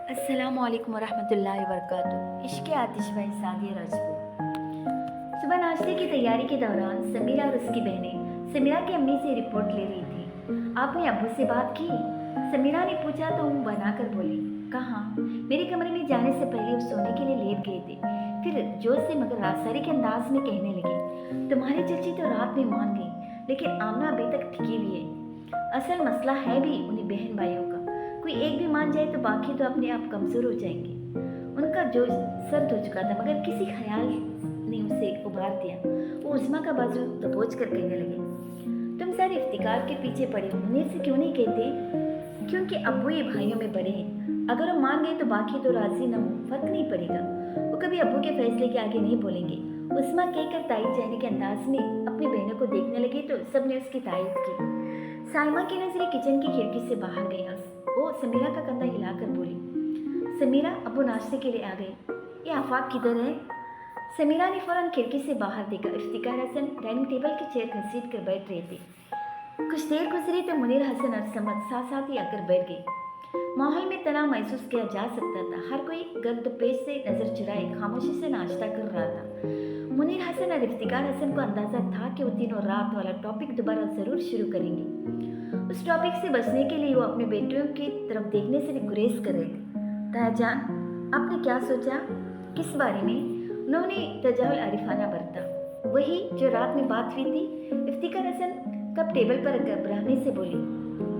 السلام علیکم ورحمۃ اللہ وبرکاتہ۔ عشق آتش و سعدیہ راجپوت۔ صبح ناشتے کی تیاری کے دوران سمیرہ اور اس کی بہنیں سمیرہ کی امی سے رپورٹ لے رہی تھی۔ آپ نے ابو سے بات کی؟ سمیرہ نے پوچھا تو منہ بنا کر بولی، کہاں؟ میرے کمرے میں جانے سے پہلے وہ سونے کے لیے لیٹ گئے تھے۔ پھر جوش سے مگر راساری کے انداز میں کہنے لگی، تمہاری چچی تو رات میں مان گئی، لیکن آمنہ ابھی تک ٹکی ہوئی ہے۔ اصل مسئلہ ہے بھی انہیں بہن بھائیوں کا، کوئی ایک بھی مان جائے تو باقی تو اپنے آپ کمزور ہو جائیں گے۔ ان کا جوش سرد ہو چکا تھا مگر کسی خیال نے اسے ابھار دیا۔ وہ عظمیٰ کا بازو دبوچ کر کہنے لگے، تم سارے افتخار کے پیچھے پڑے ہو، منیر سے کیوں نہیں کہتے؟ کیونکہ ابو یہ بھائیوں میں بڑے ہیں، اگر وہ مان گئے تو باقی تو راضی نہ ہو، فرق نہیں پڑے گا۔ وہ کبھی ابو کے فیصلے کے آگے نہیں بولیں گے۔ عظمیٰ کہہ کر تائید چہرے کے انداز میں اپنی بہنوں کو دیکھنے لگی تو سب نے اس کی تائید کی۔ سائمہ کی نظریں کچن کی کھڑکی سے باہر گئی۔ وہ سمیرہ کا کندھا ہلا کر بولی، سمیرہ ابو ناشتے کے لیے آ گئے، یہ آفاق کدھر ہے؟ سمیرہ نے فوراً کھڑکی سے باہر دیکھا۔ افتخار حسن ڈائننگ ٹیبل کی چیئر گھسیٹ کر بیٹھ رہے تھے۔ کچھ دیر گزری تو منیر حسن اور سمد ساتھ ساتھ ہی آ کر بیٹھ گئے۔ ماحول میں تناؤ محسوس کیا جا سکتا تھا، ہر کوئی گرد پیش سے نظر چرائے خاموشی سے ناشتہ کر رہا تھا۔ منیر حسن اور افتخار حسن کو اندازہ تھا کہ وہ تینوں رات والا ٹاپک دوبارہ ضرور شروع کریں گے۔ اس ٹاپک سے بچنے کے لیے وہ اپنے بیٹیوں کی طرف دیکھنے سے بھی گریز کر رہے تھے۔ تایا جان، آپ نے کیا سوچا؟ کس بارے میں؟ انہوں نے تجاہل عارفانہ برتا۔ وہی جو رات میں بات ہوئی تھی۔ افتخار حسن کب ٹیبل پر گھبرانے سے بولی،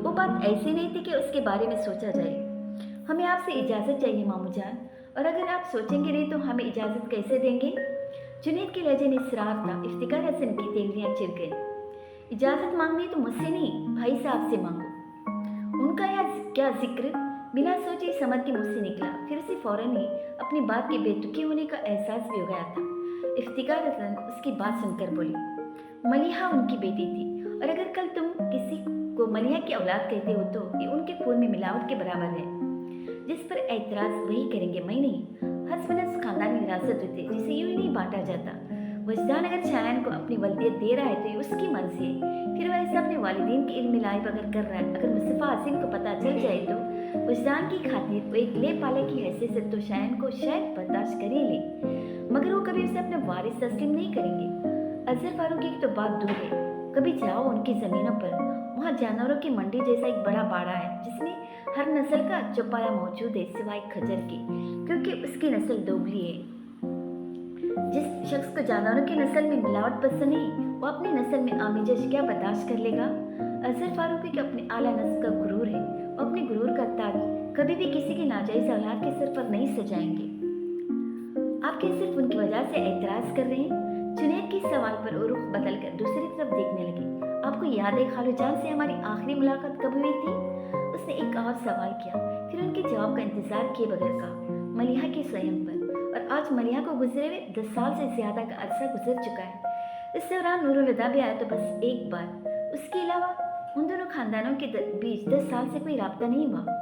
وہ بات ایسی نہیں تھی کہ اس کے بارے میں سوچا جائے۔ ہمیں آپ سے اجازت چاہیے ماموں جان، اور اگر آپ سوچیں گے نہیں تو ہمیں اجازت کیسے دیں گے؟ جنید کے لہجے میں اصرار تھا۔ افتخار حسن کی تینگلیاں چڑھ گئیں۔ اجازت مانگنی تو مجھ سے نہیں، بھائی صاحب سے مانگو۔ ان کا کیا ذکر؟ بنا سوچے سمد کے منہ سے نکلا، پھر اسے فوراً ہی اپنی بات کے بے تکی ہونے کا احساس بھی ہو گیا تھا۔ افتخار حسن اس کی بات سن کر بولی، ملیحہ ان کی بیٹی تھی، اور اگر کل تم کسی کو ملیحہ کی اولاد کہتے ہو تو یہ ان کے خون میں ملاوٹ کے برابر ہے۔ جس پر اعتراض وہی کریں گے، میں نہیں۔ حسب نصب خاندانی وراثت ہوتی ہے جسے یوں ہی نہیں بانٹا جاتا۔ وجدان اگر شایان کو اپنی ولدیت دے رہا ہے تو یہ اس کی مرضی ہے، پھر وہ ایسا اپنے والدین کے علم میں لائب اگر کر رہا ہے۔ اگر مصطفیٰ حسین کو پتہ چل جائے تو وجدان کی خاطر وہ ایک لے پالے کی حیثیت سے تو شایان کو شاید برداشت کر ہی لے، مگر وہ کبھی اسے اپنا وارث تسلیم نہیں کریں گے۔ اظہر فاروقی کی تو بات دور ہے، کبھی جاؤ ان کی زمینوں پر، وہاں جانوروں کی منڈی جیسا ایک بڑا باڑا ہے جس میں ہر نسل کا چوپایا موجود ہے سوائے کھجر کے، کیونکہ اس کی نسل دوگلی ہے۔ جس شخص کو جانوروں کی نسل میں ملاوٹ پسند نہیں، وہ اپنی نسل میں آمیزش کیا برداشت کر لے گا؟ اظہر فاروقی کے اپنے اعلیٰ نسل کا غرور ہے، وہ اپنے غرور کا تاج کبھی بھی کسی کی ناجائز اولاد کے سر پر نہیں سجائیں گے۔ آپ کیا صرف ان کی وجہ سے اعتراض کر رہے ہیں؟ جنید کی سوال پر وہ رخ بدل کر دوسری طرف دیکھنے لگی۔ آپ کو یاد ہے خالو جان سے ہماری آخری ملاقات کب ہوئی تھی؟ اس نے ایک اور سوال کیا، پھر ان کے جواب کا انتظار کیے بغیر کہا، ملیحہ کی سوئم پر، اور آج ملیحہ کو گزرے ہوئے 10 سال سے زیادہ کا عرصہ گزر چکا ہے۔ اس دوران نور الہدیٰ بھی آیا تو بس ایک بار، اس کے علاوہ ان دونوں خاندانوں کے بیچ 10 سال سے کوئی رابطہ نہیں ہوا،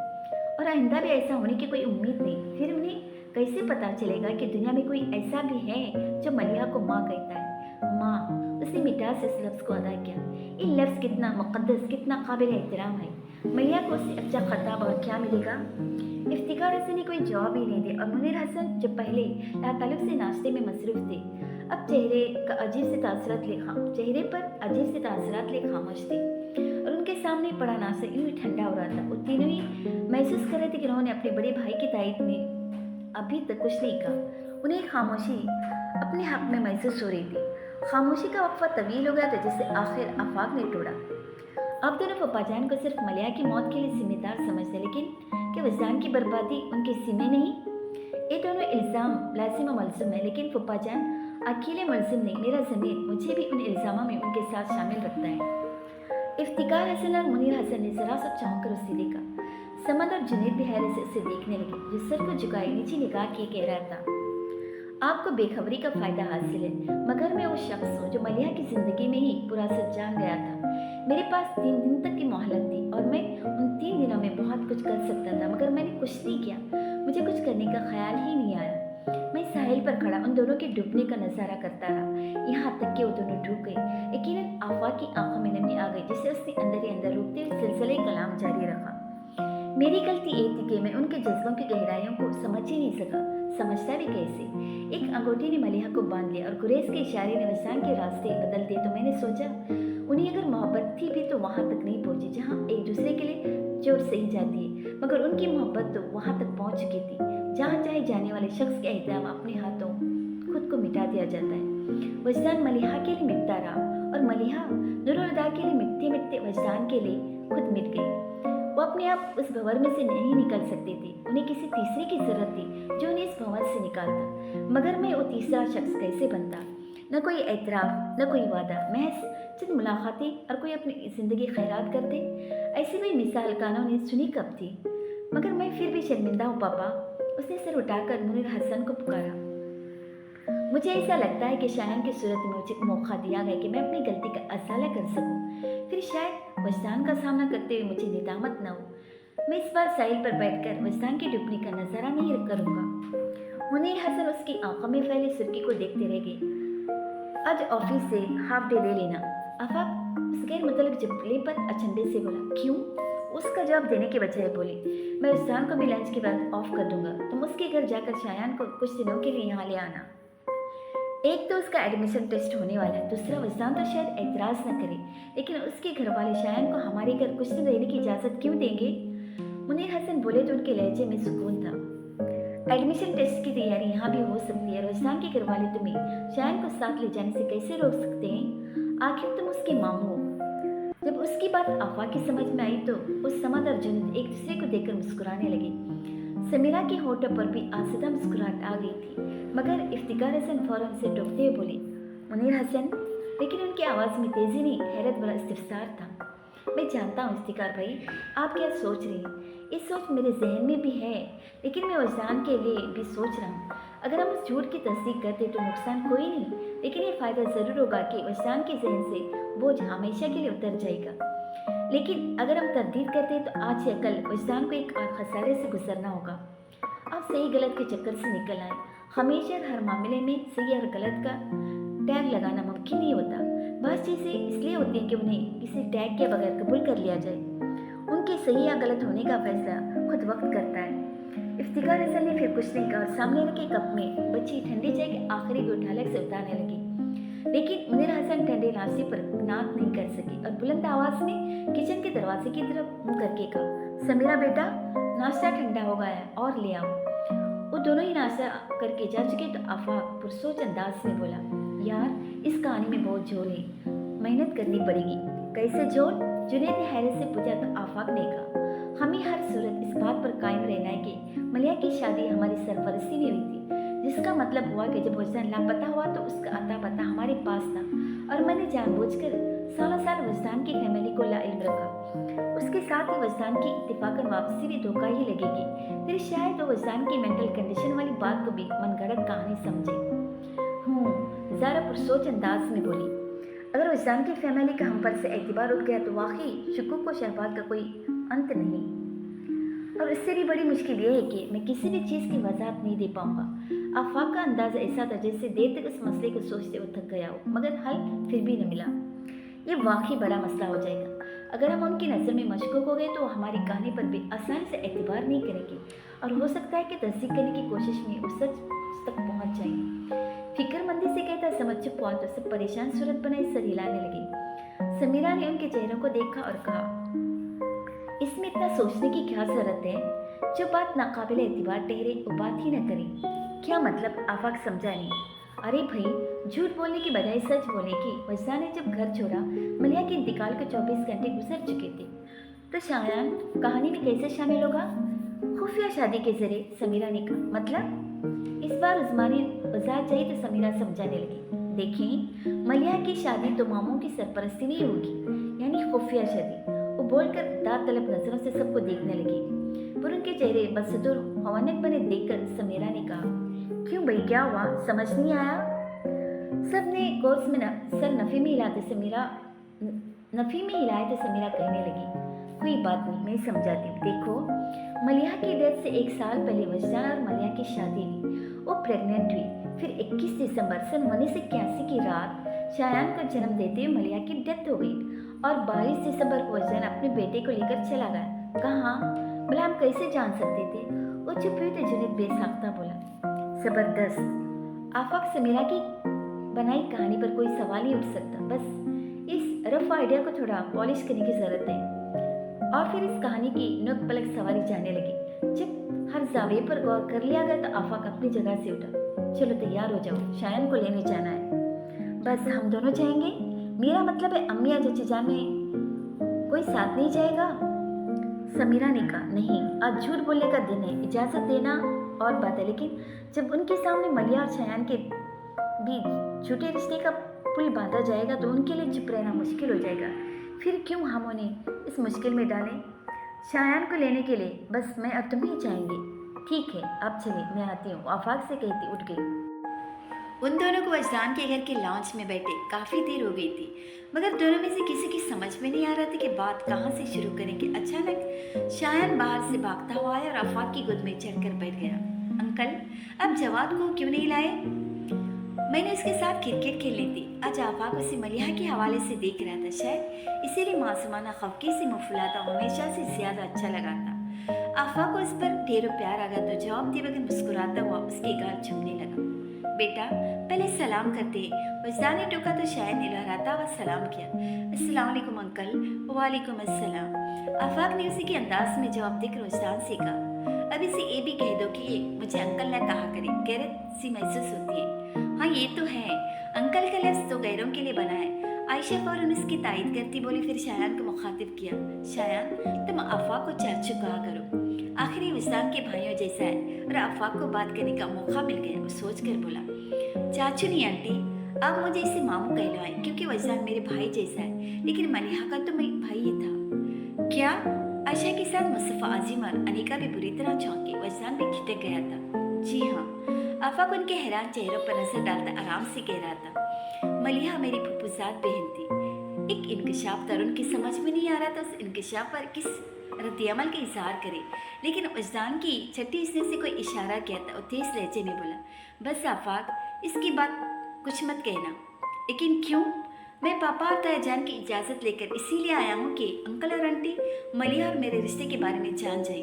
اور آئندہ بھی ایسا ہونے کی کوئی امید نہیں۔ پھر انہیں کیسے پتا چلے گا کہ دنیا میں کوئی ایسا بھی ہے جو ملیحہ کو ماں کہتا ہے؟ ماں، اس نے مٹاس سے اس لفظ کو ادا کیا۔ یہ لفظ کتنا مقدس، کتنا قابل احترام ہے۔ ملیحہ کو اس سے اچھا خطاب اور کیا ملے گا؟ افتخار حسن نے کوئی جواب ہی نہیں دیا، اور منیر حسن جو پہلے لاتعلق سے ناشتے میں مصروف تھے اب چہرے پر عجیب سے تاثرات لے خاموش تھے، اور ان کے سامنے پڑا ناشتہ یوں ہی ٹھنڈا ہو رہا تھا۔ وہ تینوں ہی محسوس کر رہے تھے کہ انہوں نے اپنے بڑے بھائی کی تائید میں ابھی تک کچھ نہیں کہا۔ انہیں خاموشی اپنے حق میں محسوس ہو رہی تھی۔ خاموشی کا وقفہ طویل ہو گیا تھا جسے آخر آفاق نے توڑا، آپ دونوں پپا جان کو صرف ملیحہ کی موت کے لیے ذمہ دار سمجھتے، لیکن کیا وجدان کی بربادی ان کے ذمہ نہیں؟ یہ دونوں الزام لازم و ملزم ہے، لیکن پپا جان اکیلے ملزم نہیں، میرا ضمیر مجھے بھی ان الزاموں میں ان کے ساتھ شامل رکھتا ہے۔ افتخار حسن اور منیر حسن نے ذرا سا چونک کر اسے دیکھا۔ سمد اور جنید بھی حیرت سے اسے دیکھنے لگے، جو سر کو جھکائے نیچے نگاہ کیے کہہ رہا تھا، آپ کو بے خبری کا فائدہ حاصل ہے، مگر میں وہ شخص ہوں جو ملیحہ کی زندگی میں ہی پورا سچ جان گیا تھا۔ میرے پاس 3 دن تک کی مہلت تھی، اور میں ان 3 دنوں میں بہت کچھ کر سکتا تھا، مگر میں نے کچھ نہیں کیا۔ مجھے کچھ کرنے کا خیال ہی نہیں آیا۔ میں ساحل پر کھڑا ان دونوں کے ڈوبنے کا نظارہ کرتا رہا، یہاں تک کہ وہ دونوں ڈوب گئے۔ یقیناً آفاق کی آنکھوں میں نمی آ گئی، جسے اس نے اندر ہی اندر روکتے ہوئے سلسلہ کلام جاری رکھا۔ मेरी गलती ये थी कि मैं उनके जज्बों की गहराइयों को समझ ही नहीं सका। समझता भी कैसे? एक अंगूठी ने मलिहा को बांध लिया और गुरेज के इशारे ने वजदान के रास्ते बदल दिए। तो मैंने सोचा उन्हें अगर मोहब्बत थी भी तो वहाँ तक नहीं पहुँची जहाँ एक दूसरे के लिए चोट सही जाती है, मगर उनकी मोहब्बत तो वहाँ तक पहुँच चुकी थी जहाँ चाहे जाने वाले शख्स के एहतराम अपने हाथों खुद को मिटा दिया जाता है। वजदान मलिहा के लिए मिटता रहा और मलिहा नूरुल-हुदा के लिए मिटते मिटते वजदान के लिए खुद मिट गई। वो अपने आप उस भंवर में से नहीं निकल सकते थे। उन्हें किसी तीसरे की जरूरत थी जो उन्हें इस भंवर से निकालता, मगर मैं वो तीसरा शख्स कैसे बनता? न कोई एतराफ़, न कोई वादा, महज चंद मुलाकातें और कोई अपनी ज़िंदगी खैरात कर दे। ऐसी कोई मिसाल कानों ने सुनी कब थी? मगर मैं फिर भी शर्मिंदा हूँ पापा। उसने सर उठाकर मुनीर हसन को पुकारा। मुझे ऐसा लगता है कि शायन की सूरत में मुझे मौका दिया गया कि मैं अपनी गलती का असाला कर सकूं। फिर शायद वजदान का सामना करते हुए मुझे निदामत न हो। मैं इस बार साहिल पर बैठकर वजदान की डूबने का नज़ारा नहीं करूँगा। मुनीर हसन उसकी आंखों में फैली सुर्खी को देखते रह गए। आज ऑफिस से हाफ डे ले लेना। आफाक उस गैर मतलब जुमले पर अचंभे से बोला। क्यों? उसका जवाब देने के बजाय बोली, मैं वजदान को भी लंच के बाद ऑफ कर दूंगा। तुम उसके घर जाकर शायान को कुछ दिनों के लिए यहाँ ले आना। एक तो उसका एडमिशन टेस्ट होने वाला है, दूसरा वजदान तो शायद एतराज़ न करे, लेकिन उसके घर वाले शायान को हमारे घर कुछ दिन रहने की इजाज़त क्यों देंगे? मुनीर हसन बोले तो उनके लहजे में सुकून था। एडमिशन टेस्ट की तैयारी यहाँ भी हो सकती है और वजदान के घर वाले तुम्हें शायान को साथ ले जाने से कैसे रोक सकते हैं? आखिर तुम उसके मामू हो। जब उसकी बात आफा की समझ में आई तो उस समद और जुनैद एक दूसरे को देखकर मुस्कुराने लगे। समीरा के होठों पर भी आसदा मुस्कुराहट आ गई थी, मगर इफ्तिकार हसन फौरन से टोकते हुए बोले, मुनीर हसन। लेकिन उनकी आवाज़ में तेजी नहीं, हैरत भरा इस्तिफसार था। मैं जानता हूँ इफ्तिकार भाई, आप क्या सोच रहे हैं। ये सोच मेरे जहन में भी है, लेकिन मैं वजदान के लिए भी सोच रहा हूँ। अगर हम उस झूठ की तस्दीक करते तो नुकसान कोई नहीं, लेकिन ये फ़ायदा ज़रूर होगा कि वजदान के जहन से बोझ हमेशा के लिए उतर जाएगा। लेकिन अगर हम तरदीद करते हैं तो आज या कल वजदान को एक और खसारे से गुजरना होगा। आप सही गलत के चक्कर से निकल आए। हमेशा हर मामले में सही और गलत का टैग लगाना मुमकिन नहीं होता। बहुत चीज़ें इसलिए होती हैं कि उन्हें किसी टैग के बगैर कबूल कर लिया जाए। उनके सही या गलत होने का फैसला खुद वक्त करता है। इफ्तिकार हसन ने फिर कुछ नहीं कहा और सामने रखे कप में बची ठंडी चाय के आखिरी घूंट हलक से उतारने लगी। लेकिन मुनीर हसन ठंडे नाश्ते पर नात नहीं कर सकी और बुलंद आवाज में किचन के दरवाजे की तरफ मुंह करके कहा, समीरा बेटा, नाश्ता ठंडा हो गया है और ले आओ। वो दोनों ही नाश्ता करके जा चुके तो आफाक पुरसोच अंदाज में बोला, यार इस कहानी में बहुत जोर है, मेहनत करनी पड़ेगी। कैसे जोर? जुनैद ने हैरत से पूछा तो आफाक ने कहा, हमें हर सूरत इस बात पर कायम रहना है कि मलिया की शादी हमारी सरपरस्ती में हुई थी, जिसका मतलब हुआ कि जब वजदान लापता हुआ तो उसका अता पता हमारे पास था और मैंने जानबूझकर सालों साल वजदान की फैमिली को लाइल्म रखा। उसके साथ ही वजदान की इत्तेफाकन वापसी भी धोखा ही लगेगी। फिर शायद वो वजदान की मेंटल कंडीशन वाली बात को भी मनगढ़ंत कहानी समझे। ज़ारा पुरसोच अंदाज में बोली, अगर वजदान की फैमिली का हम पर से एतबार उठ गया तो वाकई शुकुक व शहबात का कोई अंत नहीं। और इससे भी बड़ी मुश्किल यह है कि मैं किसी भी चीज़ की वजाहत नहीं दे पाऊंगा। आफाक का अंदाज़ा ऐसा था जैसे देर तक उस मसले को सोचते हुए थक गया हो, मगर हल फिर भी न मिला। ये वाकई बड़ा मसला हो जाएगा। अगर हम उनकी नज़र में मशकूक हो गए तो हमारी कहानी पर भी आसानी से एतबार नहीं करेंगे और हो सकता है कि तस्दीक करने की कोशिश में वो सच तक पहुँच जाएंगे। फिक्रमंदी से कहता समझ चुप हुआ तो सब परेशान सूरत बनाए सर हिलाने लगे। समीरा ने उनके चेहरों को देखा और कहा, इसमें इतना सोचने की क्या जरूरत है? जो बात नाकाबिल एतबार ठहरे वो बात ही न करें। क्या मतलब? आफाक समझा नहीं। अरे भाई, झूठ बोलने की बजाय सच बोले कि वजदान ने जब घर छोड़ा मलिया के इंतकाल के 24 घंटे गुजर चुके थे, तो शायान कहानी में कैसे शामिल होगा? खुफिया शादी के जरिए, समीरा ने कहा। मतलब? इस बार उस्मानी वजाहत चाहिए तो समीरा समझाने लगी। देखें, मलिया की शादी तो मामों की सरपरस्ती में होगी, यानी खुफिया शादी। वो बोलकर दाद तलब नजरों से सबको देखने लगी, पर उनके चेहरे बदसतूर हवानक बने देखकर समीरा ने कहा, क्यों भाई, क्या हुआ? समझ नहीं आया? सब ने कोर्स में सर नफ़ी में हिलाए तो समीरा कहने लगी, कोई बात नहीं, मैं समझाती हूँ। देखो, मलिया की डेथ से 1 साल पहले वजदान और मलिया की शादी हुई। वो प्रेग्नेंट हुई। फिर 21 दिसंबर सन 1981 की रात शायान को जन्म देते हुए मलिया की डेथ हो गई और 22 दिसंबर को वजदान अपने बेटे को लेकर चला गया। कहाँ? बोला, हम कैसे जान सकते थे? वो चुप हुई तो जुनैद बेसाख्ता बोला, जबरदस्त। आफाक समीरा की बनाई कहानी पर कोई सवाल नहीं उठ सकता, बस इस रफ आइडिया को थोड़ा पॉलिश करने की जरूरत है। और फिर इस कहानी की नुक पलक सवारी जाने लगी। जब हर जाविये पर गौर कर लिया गया तो आफाक अपनी जगह से उठा। चलो तैयार हो जाओ, शायन को लेने जाना है। बस हम दोनों जाएंगे? मेरा मतलब है अम्मी या चाची जान में कोई साथ नहीं जाएगा? समीरा ने कहा, नहीं, आज झूठ बोलने का दिन है, इजाज़त देना और बात है, लेकिन जब उनके सामने मलिया और शायन के बीच झूठे रिश्ते का पुल बांधा जाएगा तो उनके लिए चुप रहना मुश्किल हो जाएगा। फिर क्यों हम उन्हें इस मुश्किल में डालें? शायन को लेने के लिए बस मैं और तुम ही जाएंगे। ठीक है, आप चलिए, मैं आती हूँ, आफाक से कहती उठ गई। उन दोनों को अजदान के घर के लॉन्च में बैठे काफ़ी देर हो गई थी, मगर दोनों में से किसी की समझ में नहीं आ रहा था कि बात कहाँ से शुरू करेंगे। अचानक शायन बाहर से भागता हुआ आया और आफाक की गोद में चढ़कर बैठ गया। अंकल, अब जवाद को क्यों नहीं लाए? मैंने उसके साथ क्रिकेट खेलनी थी। आज आफाक उसे मलिहा के हवाले से देख रहा था, शायद इसीलिए मासूमाना खफकी से मुफलाता हमेशा से ज़्यादा अच्छा लगा था। आफाक को उस पर ढेरों प्यार आ गया तो जवाब दिए बगैर मुस्कुराता हुआ उसके गाल चूमने लगा। बेटा, पहले सलाम करते। वजदान ने टोका तो शायद ने लहराता हुआ सलाम किया। अस्सलाम वालेकुम अंकल। वालेकुम अस्सलाम। आफाक ने उसी के अंदाज में जवाब देकर वजदान से कहा, अब इसे ये भी कह दो कि ये मुझे अंकल न कहा करे, गैरत सी महसूस होती है। हाँ ये तो है, अंकल का लफ्ज़ तो गैरों के लिए बना है। आयशा फौरन उसकी तायद करती बोली, फिर शायान को मुखातिब किया, शायान तुम आफाक को चाचू कहा करो, आखिरी वजदान के भाइयों जैसा है। और आफाक को बात करने का मौका मिल गया। वो सोच कर बोला, चाचू नहीं आंटी, आप मुझे इसे मामू कहलवाएं क्योंकि वजदान मेरे भाई जैसा है, लेकिन मलिहा का तो मेरा भाई ही था। क्या? आयशा के साथ मुस्तफ़ा, आजिम और अनिका भी बुरी तरह चौंके। वजदान भी खिटक गया था। जी हाँ, आफाक उनके हैरान चेहरों पर नजर डालता आराम से कह रहा था, मलिहा मेरी फुफुजात बहन थी। एक इंकशाफ था, उनकी समझ में नहीं आ रहा था उस इंकशाफ पर किस रद्दअमल का इजहार करे, लेकिन वजदान की छठी हिस्से से कोई इशारा किया था। और तेज लहजे में बोला, बस आफाक, इसकी बात कुछ मत कहना। लेकिन क्यों? मैं पापा और ताया जान की इजाज़त लेकर इसीलिए आया हूँ कि अंकल और आंटी मलिहा और मेरे रिश्ते के बारे में जान जाए,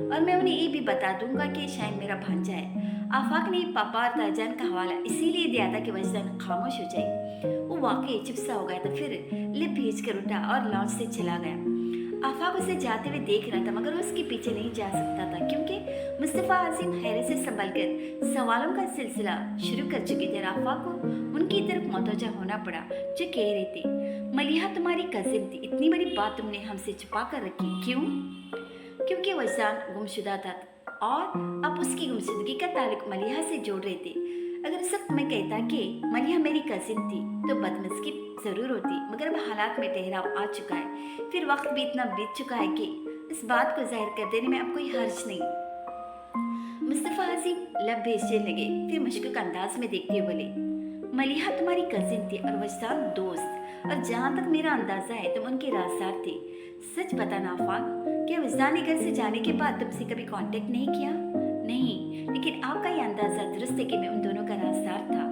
और मैं उन्हें ये भी बता दूंगा कि शायद मेरा भांजा है। आफाक ने पापा और ताया जान का हवाला इसीलिए दिया था कि वजदान खामोश हो जाए। वो वाकई चुप सा हो गया था, फिर लिप भींच कर उठा और लॉन्च से चला गया। आफाक उसे जाते हुए देख रहा था, मगर उसके पीछे नहीं जा सकता था क्योंकि मुस्तफ़ा आजिम हैरत से संभल कर सवालों का सिलसिला शुरू कर चुके थे। आफाक को उनकी तरफ मुतवज्जह होना पड़ा, जो कह रहे थे, मलिहा तुम्हारी कजिन थी, इतनी बड़ी बात तुमने हमसे छुपा कर रखी, क्यों? क्योंकि वजदान गुमशुदा था और अब उसकी गुमशुदगी का ताल्लुक मलिहा से जोड़ रहे थे। अगर सख्त मैं कहता कि मलिहा मेरी कजिन थी तो बदमज़गी ज़रूर होती, मगर अब हालात में ठहराव आ चुका है, फिर वक्त भी इतना बीत चुका है कि इस बात को जाहिर कर देने में अब कोई हर्ज नहीं। मुस्तफ़ा आजिम लब भेजने लगे, फिर मुश्किल अंदाज में देखते हुए बोले, मलिहा तुम्हारी कजिन थी और वजदान दोस्त, और जहाँ तक मेरा अंदाज़ा है तुम उनके राजदार थे। सच बताना आफाक, क्या वजदान ने घर से जाने के बाद तुमसे कभी कांटेक्ट नहीं किया? नहीं, लेकिन आपका ये अंदाज़ा दुरुस्त है कि मैं उन दोनों का राजदार था।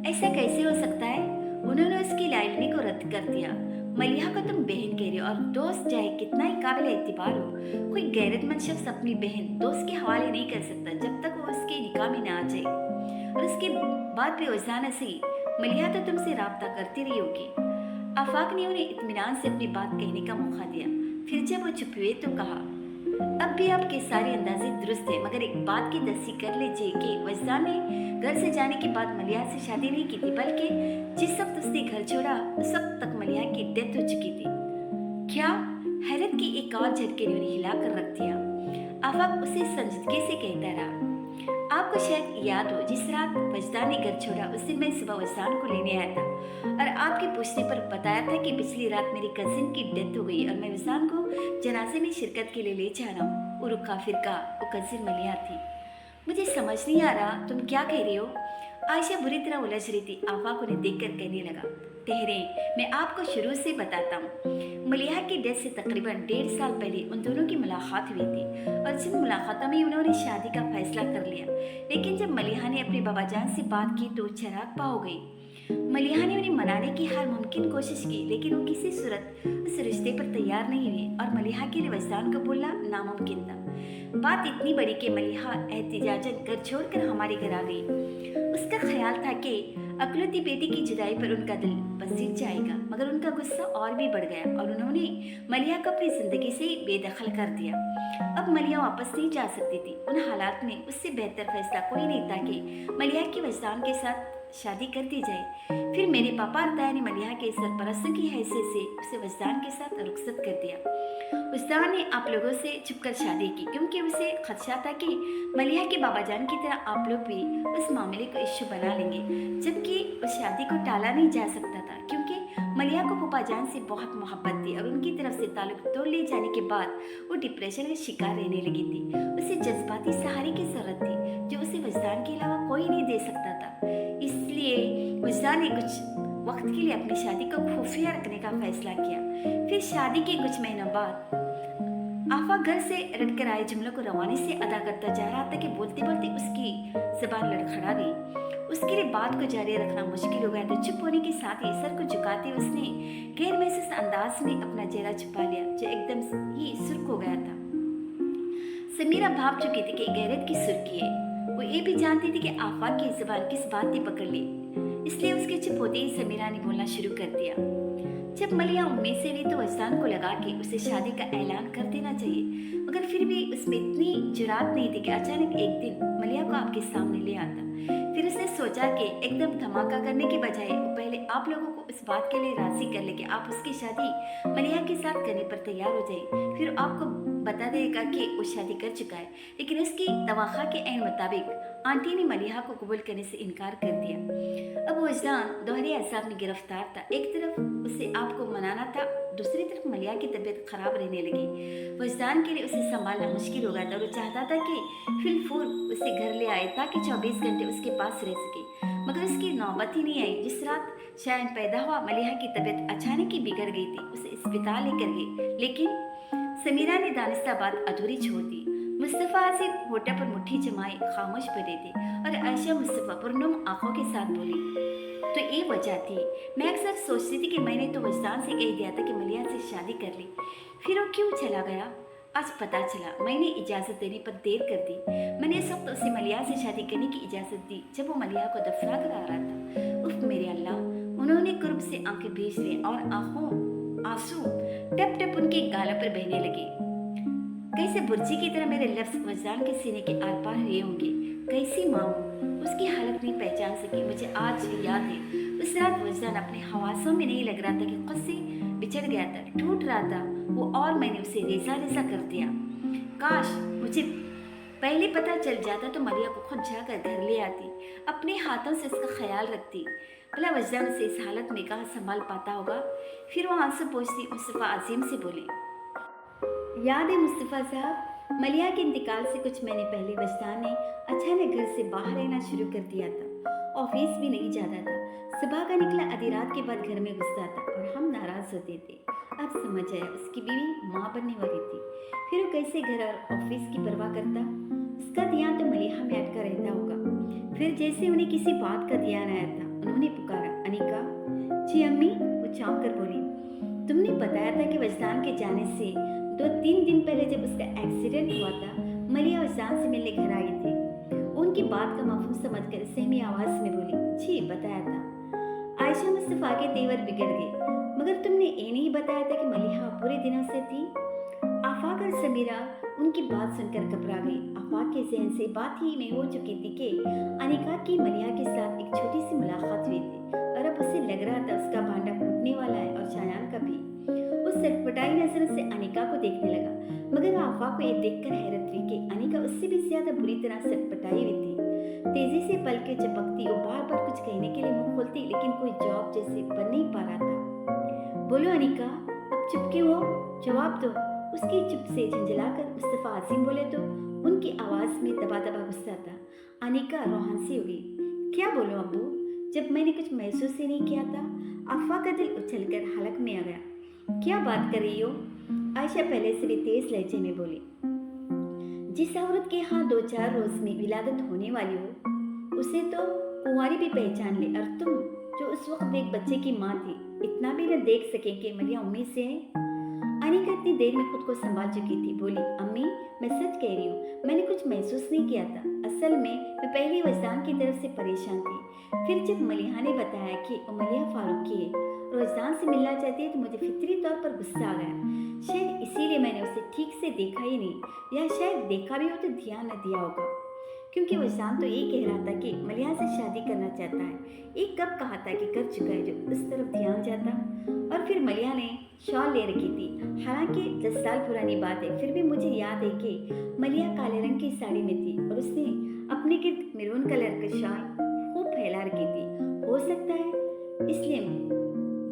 ऐसा कैसे हो सकता है? उन्होंने उसकी लाइलमी को रद्द कर दिया। मलिहा को तुम बहन कह रहे हो, और दोस्त चाहे कितना ही काबिल एतबार हो, कोई गैरतमंद शख्स अपनी बहन दोस्त के हवाले नहीं कर सकता जब तक वो उसके निकाह में ना आ जाए। और उसके बाद भी वजदान से मलिहा तो तुमसे राब्ता करती रही होगी। आफाक ने उन्हें इत्मीनान से अपनी बात कहने का मौका दिया। फिर जब वो चुप हुए तो कहा, अब भी आपके सारे अंदाजे दुरुस्त है, मगर एक बात की तस्दीक कर लीजिए कि वजदान ने घर से जाने के बाद मलिहा से शादी नहीं की थी, बल्कि जिस वक्त उसने घर छोड़ा उस वक्त तक मलिहा की डेथ हो चुकी थी। क्या? हैरत की एक और झटके ने उन्हें हिला कर रख दिया। आफाक उसे संजीदगी से कहता रहा, आपको शायद याद हो, जिस रात वजदान ने घर छोड़ा उस दिन मैं सुबह वजदान को लेने आया था और आपके पूछने पर बताया था कि पिछली रात मेरी कजिन की डेथ हो गई और मैं वजदान को जनाजे में शिरकत के लिए ले जा रहा हूँ। वो रुका फिरका, वो कजिन मलिहा थी। मुझे समझ नहीं आ रहा तुम क्या कह रही हो? आयशा बुरी तरह उलझ रही थी। आफाक उन्हें देख कर कहने लगा, ठहरें, मैं आपको शुरू से बताता हूँ। मलिहा की डेथ से तकरीबन 1.5 साल पहले उन दोनों की मुलाकात हुई थी और जिन मुलाकातों में उन्होंने शादी का फैसला कर लिया। लेकिन जब मलिहा ने अपने बाबा जान से बात की तो चिराग पा हो गई। मलिहा ने उन्हें मनाने की हर मुमकिन कोशिश की, लेकिन वो किसी सूरत उस रिश्ते पर तैयार नहीं हुई और मलिहा के लिए वजदान को बोलना नामुमकिन था। बात इतनी बड़ी कि मलिहा एहतिजाजन घर छोड़कर हमारे घर आ गई। उसका ख्याल था कि अकलौती बेटी की जुदाई पर उनका दिल पसीज जाएगा, मगर उनका गुस्सा और भी बढ़ गया और उन्होंने मलिहा को अपनी जिंदगी से बेदखल कर दिया। अब मलिहा वापस नहीं जा सकती थी। उन हालात में उससे बेहतर फैसला कोई नहीं था कि मलिहा की वजदान के साथ शादी कर दी जाए। फिर मेरे पापा और ताया ने मलिहा के सरपरस्तों की हैसियत से उसे वजदान के साथ रुखसत कर दिया। वजदान ने आप लोगों से छुपकर शादी की, क्योंकि उसे खदशा था कि मलिहा के बाबा जान की तरह आप लोग भी उस मामले को इश्यू बना लेंगे, जबकि उस शादी को टाला नहीं जा सकता था, क्योंकि मलिहा को फूफा जान से बहुत मोहब्बत थी और उनकी तरफ से ताल्लुक तोड़ ले जाने के बाद वो डिप्रेशन का शिकार रहने लगी थी। उसे जज्बाती सहारे की जरूरत थी, जो उसे वजदान के अलावा कोई नहीं दे सकता था। इसलिए वजदान ने कुछ वक्त के लिए अपनी शादी को खुफिया रखने का फैसला किया। फिर शादी के कुछ महीनों बाद आफा घर से रटकर आए जुमलों को रवानी से अदा करता जा रहा था कि बोलते बोलते उसकी जबान लड़खड़ा गई। उसके लिए बात को जारी रखना मुश्किल हो गया, तो चुप होने के साथ ही सर को झुकाते उसने गैर महसूस अंदाज में अपना चेहरा छुपा लिया, जो एकदम ही सुर्ख हो गया था। समीरा भाप चुकी थी कि गैरत की सुर्खी है। वो ये भी जानती थी कि आफा की जुबान किस बात ने पकड़ ली, इसलिए उसके चुप होते ही समीरा ने बोलना शुरू कर दिया। जब मलिहा उम्मीद से हुई तो वजदान को लगा कि उसे शादी का ऐलान कर देना चाहिए, मगर फिर भी उसमें इतनी जुरात नहीं थी कि अचानक एक दिन मलिहा को आपके सामने ले आता। फिर उसने सोचा कि एकदम धमाका करने के बजाय वो पहले आप लोगों को इस बात के लिए राजी कर ले कि आप उसकी शादी मलिहा के साथ करने पर तैयार हो जाए। फिर आपको बता देगा कि वो शादी कर चुका है, लेकिन उसकी तवक्का के ऐन मुताबिक आंटी ने मलिहा को कबूल करने से इनकार कर दिया। अब वजदान दोहरे अज़ाब में गिरफ्तार था। एक तरफ उसे आपको मनाना था, दूसरी तरफ मलिहा की तबीयत खराब रहने लगी। वजदान के लिए उसे संभालना मुश्किल हो गया था और वो चाहता था कि फिलफूर उसे घर ले आए ताकि 24 घंटे उसके पास रह सके, मगर उसकी नौबत ही नहीं आई। जिस रात शायद पैदा हुआ, मलिहा की तबीयत अचानक ही बिगड़ गई थी। उसे अस्पताल लेकर गए, लेकिन समीरा ने दानिस्ता बात अधूरी छोड़ दी। मुस्तफ़ा हसीन होठों पर मुट्ठी जमाए खामोश पड़े थे और आयशा मुस्तफ़ा पुरनुम आंखों के साथ बोली, तो ये वजह थी। मैं अक्सर सोचती थी कि मैंने तो वजदान से कह दिया था कि मलिहा से शादी कर ली, फिर वो क्यों चला गया? आज पता चला मैंने इजाज़त देने पर देर कर दी। मैंने इस वक्त उसे मलिहा से शादी करने की इजाज़त दी जब वो मलिहा को दफना कर आ रहा था। उफ मेरे अल्लाह, उन्होंने कुर्ब से आंखें भींच ली और आंसू टप टप उनके गालों पर बहने लगे। कैसे बुर्जी की तरह मेरे लफ्ज़ वजदान के सीने के आर पार हुए होंगे। कैसी माँ उसकी हालत नहीं पहचान सकी। मुझे आज भी याद है, उस रात वजदान अपने हवासों में नहीं लग रहा था कि खुद से बिछड़ गया था, टूट रहा था वो, और मैंने उसे रेजा रेजा कर दिया। काश मुझे पहले पता चल जाता तो मलिहा को खुद जाकर घर ले आती, अपने हाथों से उसका ख्याल रखती। भला वजदान उसे इस हालत में कहाँ संभाल पाता होगा। फिर वो आंसू पोंछती मुस्तफ़ा अजीम से बोली, याद है मुस्तफ़ा साहब, मलिहा के इंतकाल से कुछ महीने पहले वजदान ने अचानक घर से बाहर रहना शुरू कर दिया था। ऑफिस भी नहीं जाता था, सुबह का निकला आधी रात के बाद घर में घुसता था और हम नाराज़ होते थे। अब समझ आया उसकी बीवी माँ बनने वाली थी। फिर वो कैसे घर और ऑफिस की परवाह करता, उसका ध्यान तो मलिहा में अटका रहता होगा। फिर जैसे उन्हें किसी बात का ध्यान आया था, उन्होंने पुकारा, अनिका। जी अम्मी, वो चौंक कर बोली, तुमने बताया था कि वजदान के जाने से 2-3 दिन पहले जब उसका एक्सीडेंट हुआ था, मलिहा वजदान से मिलने घर आई थी। उनकी बात का मफहूम समझकर सहमी आवाज में बोली, जी बताया था। आयशा मुस्तफ़ा के तेवर बिगड़ गए, मगर तुमने ये नहीं बताया था कि मलिहा बुरे दिनों से थी। आफाक और समीरा उनकी बात सुनकर घबरा गई। आफाक के जहन से बात ही में हो चुकी थी कि अनिका की मलिहा के साथ एक छोटी सी मुलाकात हुई थी और अब उसे लग रहा था उसका भांडा फूटने वाला है और शायान का भी। उस सटपटाई नजर से अनिका को देखने लगा, मगर आफाक को यह देखकर हैरत हुई कि अनिका उससे भी ज्यादा बुरी तरह सटपटाई हुई थी। तेजी से पलकें झपकती और बार बार कुछ कहने के लिए मुंह खोलती, लेकिन कोई जवाब जैसे बन नहीं पा रहा था। बोलो अनिका, अब चुप क्यों हो? जवाब दो। उसकी चुप से झंझलाकर मुस्तफ़ा अजीम बोले तो उनकी आवाज़ में दबा दबा गुस्सा था। अनिका रोहान सी हो गई। क्या बोलो अब्बू, जब मैंने कुछ महसूस ही नहीं किया था? अफवाह का दिल उछलकर हलक में आ गया। क्या बात कर रही हो? आयशा पहले से भी तेज लहजे में बोली। जिस औरत के यहाँ 2-4 रोज में विलादत होने वाली हो, उसे तो कुंवारी भी पहचान ले, और तुम जो उस वक्त एक बच्चे की माँ थी, इतना भी न देख सके कि मलिया उम्मीद से है। अनिका इतनी देर में खुद को संभाल चुकी थी। बोली, अम्मी, मैं सच कह रही हूँ, मैंने कुछ महसूस नहीं किया था। असल में मैं पहले वजदान की तरफ से परेशान थी। फिर जब मलिहा ने बताया कि वो मलिहा फारूकी है और वजदान से मिलना चाहती है, तो मुझे फितरी तौर पर गुस्सा आ गया। शायद इसीलिए मैंने उसे ठीक से देखा ही नहीं, या शायद देखा भी हो तो ध्यान न दिया होगा, क्योंकि वजदान तो ये कह रहा था कि मलिहा से शादी करना चाहता है। एक कब कहा था कि कर चुका है, जो उस तरफ ध्यान जाता। और फिर मलिहा ने शॉल ले रखी थी। हालांकि 10 साल पुरानी बात है, फिर भी मुझे याद है कि मलिहा काले रंग की साड़ी में थी और उसने अपने गिर्द मैरून कलर का शॉल खूब फैला रखी थी। हो सकता है इसलिए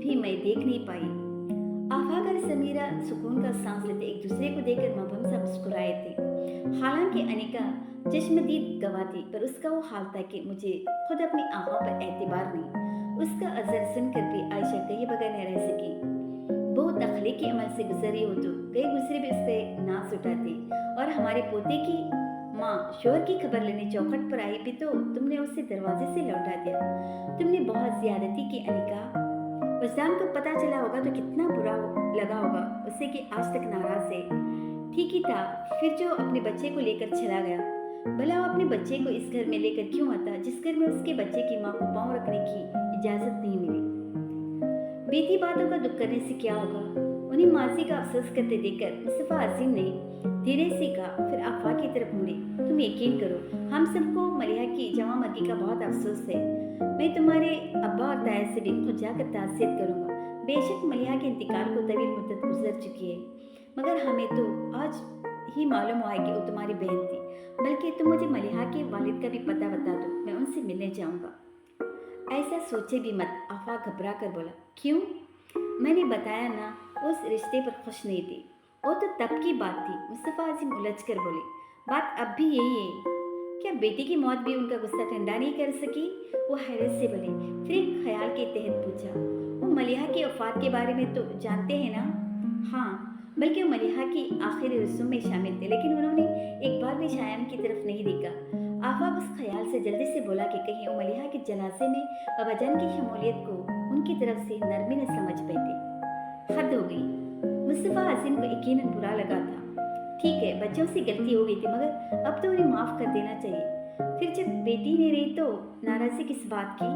भी मैं देख नहीं पाई। आफाक और समीरा सुकून का सांस लेते एक दूसरे को देखकर मबहम सा मुस्कुराए थे। हालांकि अनिका चश्मदीद गवाह थी, पर उसका वो हाल था कि मुझे खुद अपनी आंखों पर एतबार नहीं। उसका असर सुनकर भी आयशा कहीं बगैर न रह सकी। बहुत अखलाकी अमल से गुजरी हो तो कई दूसरे भी उसके नाच उठाते। और हमारे पोते की माँ शोहर की खबर लेने चौखट पर आई भी तो तुमने उसे दरवाजे से लौटा दिया। तुमने बहुत ज्यादती की अनिका। वजदान को पता चला होगा तो कितना बुरा लगा होगा उसे कि आज तक नाराज है। ठीक ही था फिर जो अपने बच्चे को लेकर चला गया। भला वो अपने बच्चे को इस घर में लेकर क्यों आता जिस घर में उसके बच्चे की माँ को पाँव रखने की इजाजत नहीं मिली। बीती बातों का दुख करने से क्या होगा। उन्हें मासी का अफसोस करते देखकर मुस्तफा अजीम ने धीरे से कहा, फिर आफा की तरफ मुड़े। तुम यकीन करो, हम सबको मलिहा की जवामगी का बहुत अफसोस है। मैं तुम्हारे अब्बा और ताया से भी खुद जाकर तासीर करूंगा। बेशक मलिहा के इंतकाल को तवील मुद्दत गुजर चुकी है, मगर हमें तो आज ही मालूम हुआ है कि वो तुम्हारी बहन थी। बल्कि तुम मुझे मलिहा के वालिद का भी पता बता दो, मैं उनसे मिलने जाऊंगा। ऐसा सोचे भी मत, आफा घबरा कर बोला। क्यों? मैंने बताया ना, उस रिश्ते पर खुश नहीं थी। वो तो तब की बात थी। मुस्तफा अजीम उलझ कर बोले। बात अब भी यही है क्या? बेटी की मौत भी उनका गुस्सा ठंडा नहीं कर सकी? वो हैरत से बोले। फिर एक ख्याल के तहत पूछा, वो मलिहा की वफात के बारे में तो जानते हैं ना? हाँ, बल्कि वो मलिहा की आखिरी रस्म में शामिल थे, लेकिन उन्होंने एक बार भी शायान की तरफ नहीं देखा। आफाक उस ख्याल से जल्दी से बोला कि कहीं वो मलिहा के जनाजे में बाबाजान की शमूलियत को उनकी तरफ से नरमी न समझ बैठे। हद हो गई। मुस्तफा अजीम को यकीनन बुरा लगा था। ठीक है, बच्चों से गलती हो गई थी, मगर अब तो उन्हें माफ कर देना चाहिए। फिर जब बेटी ने रही तो नाराजगी किस बात की?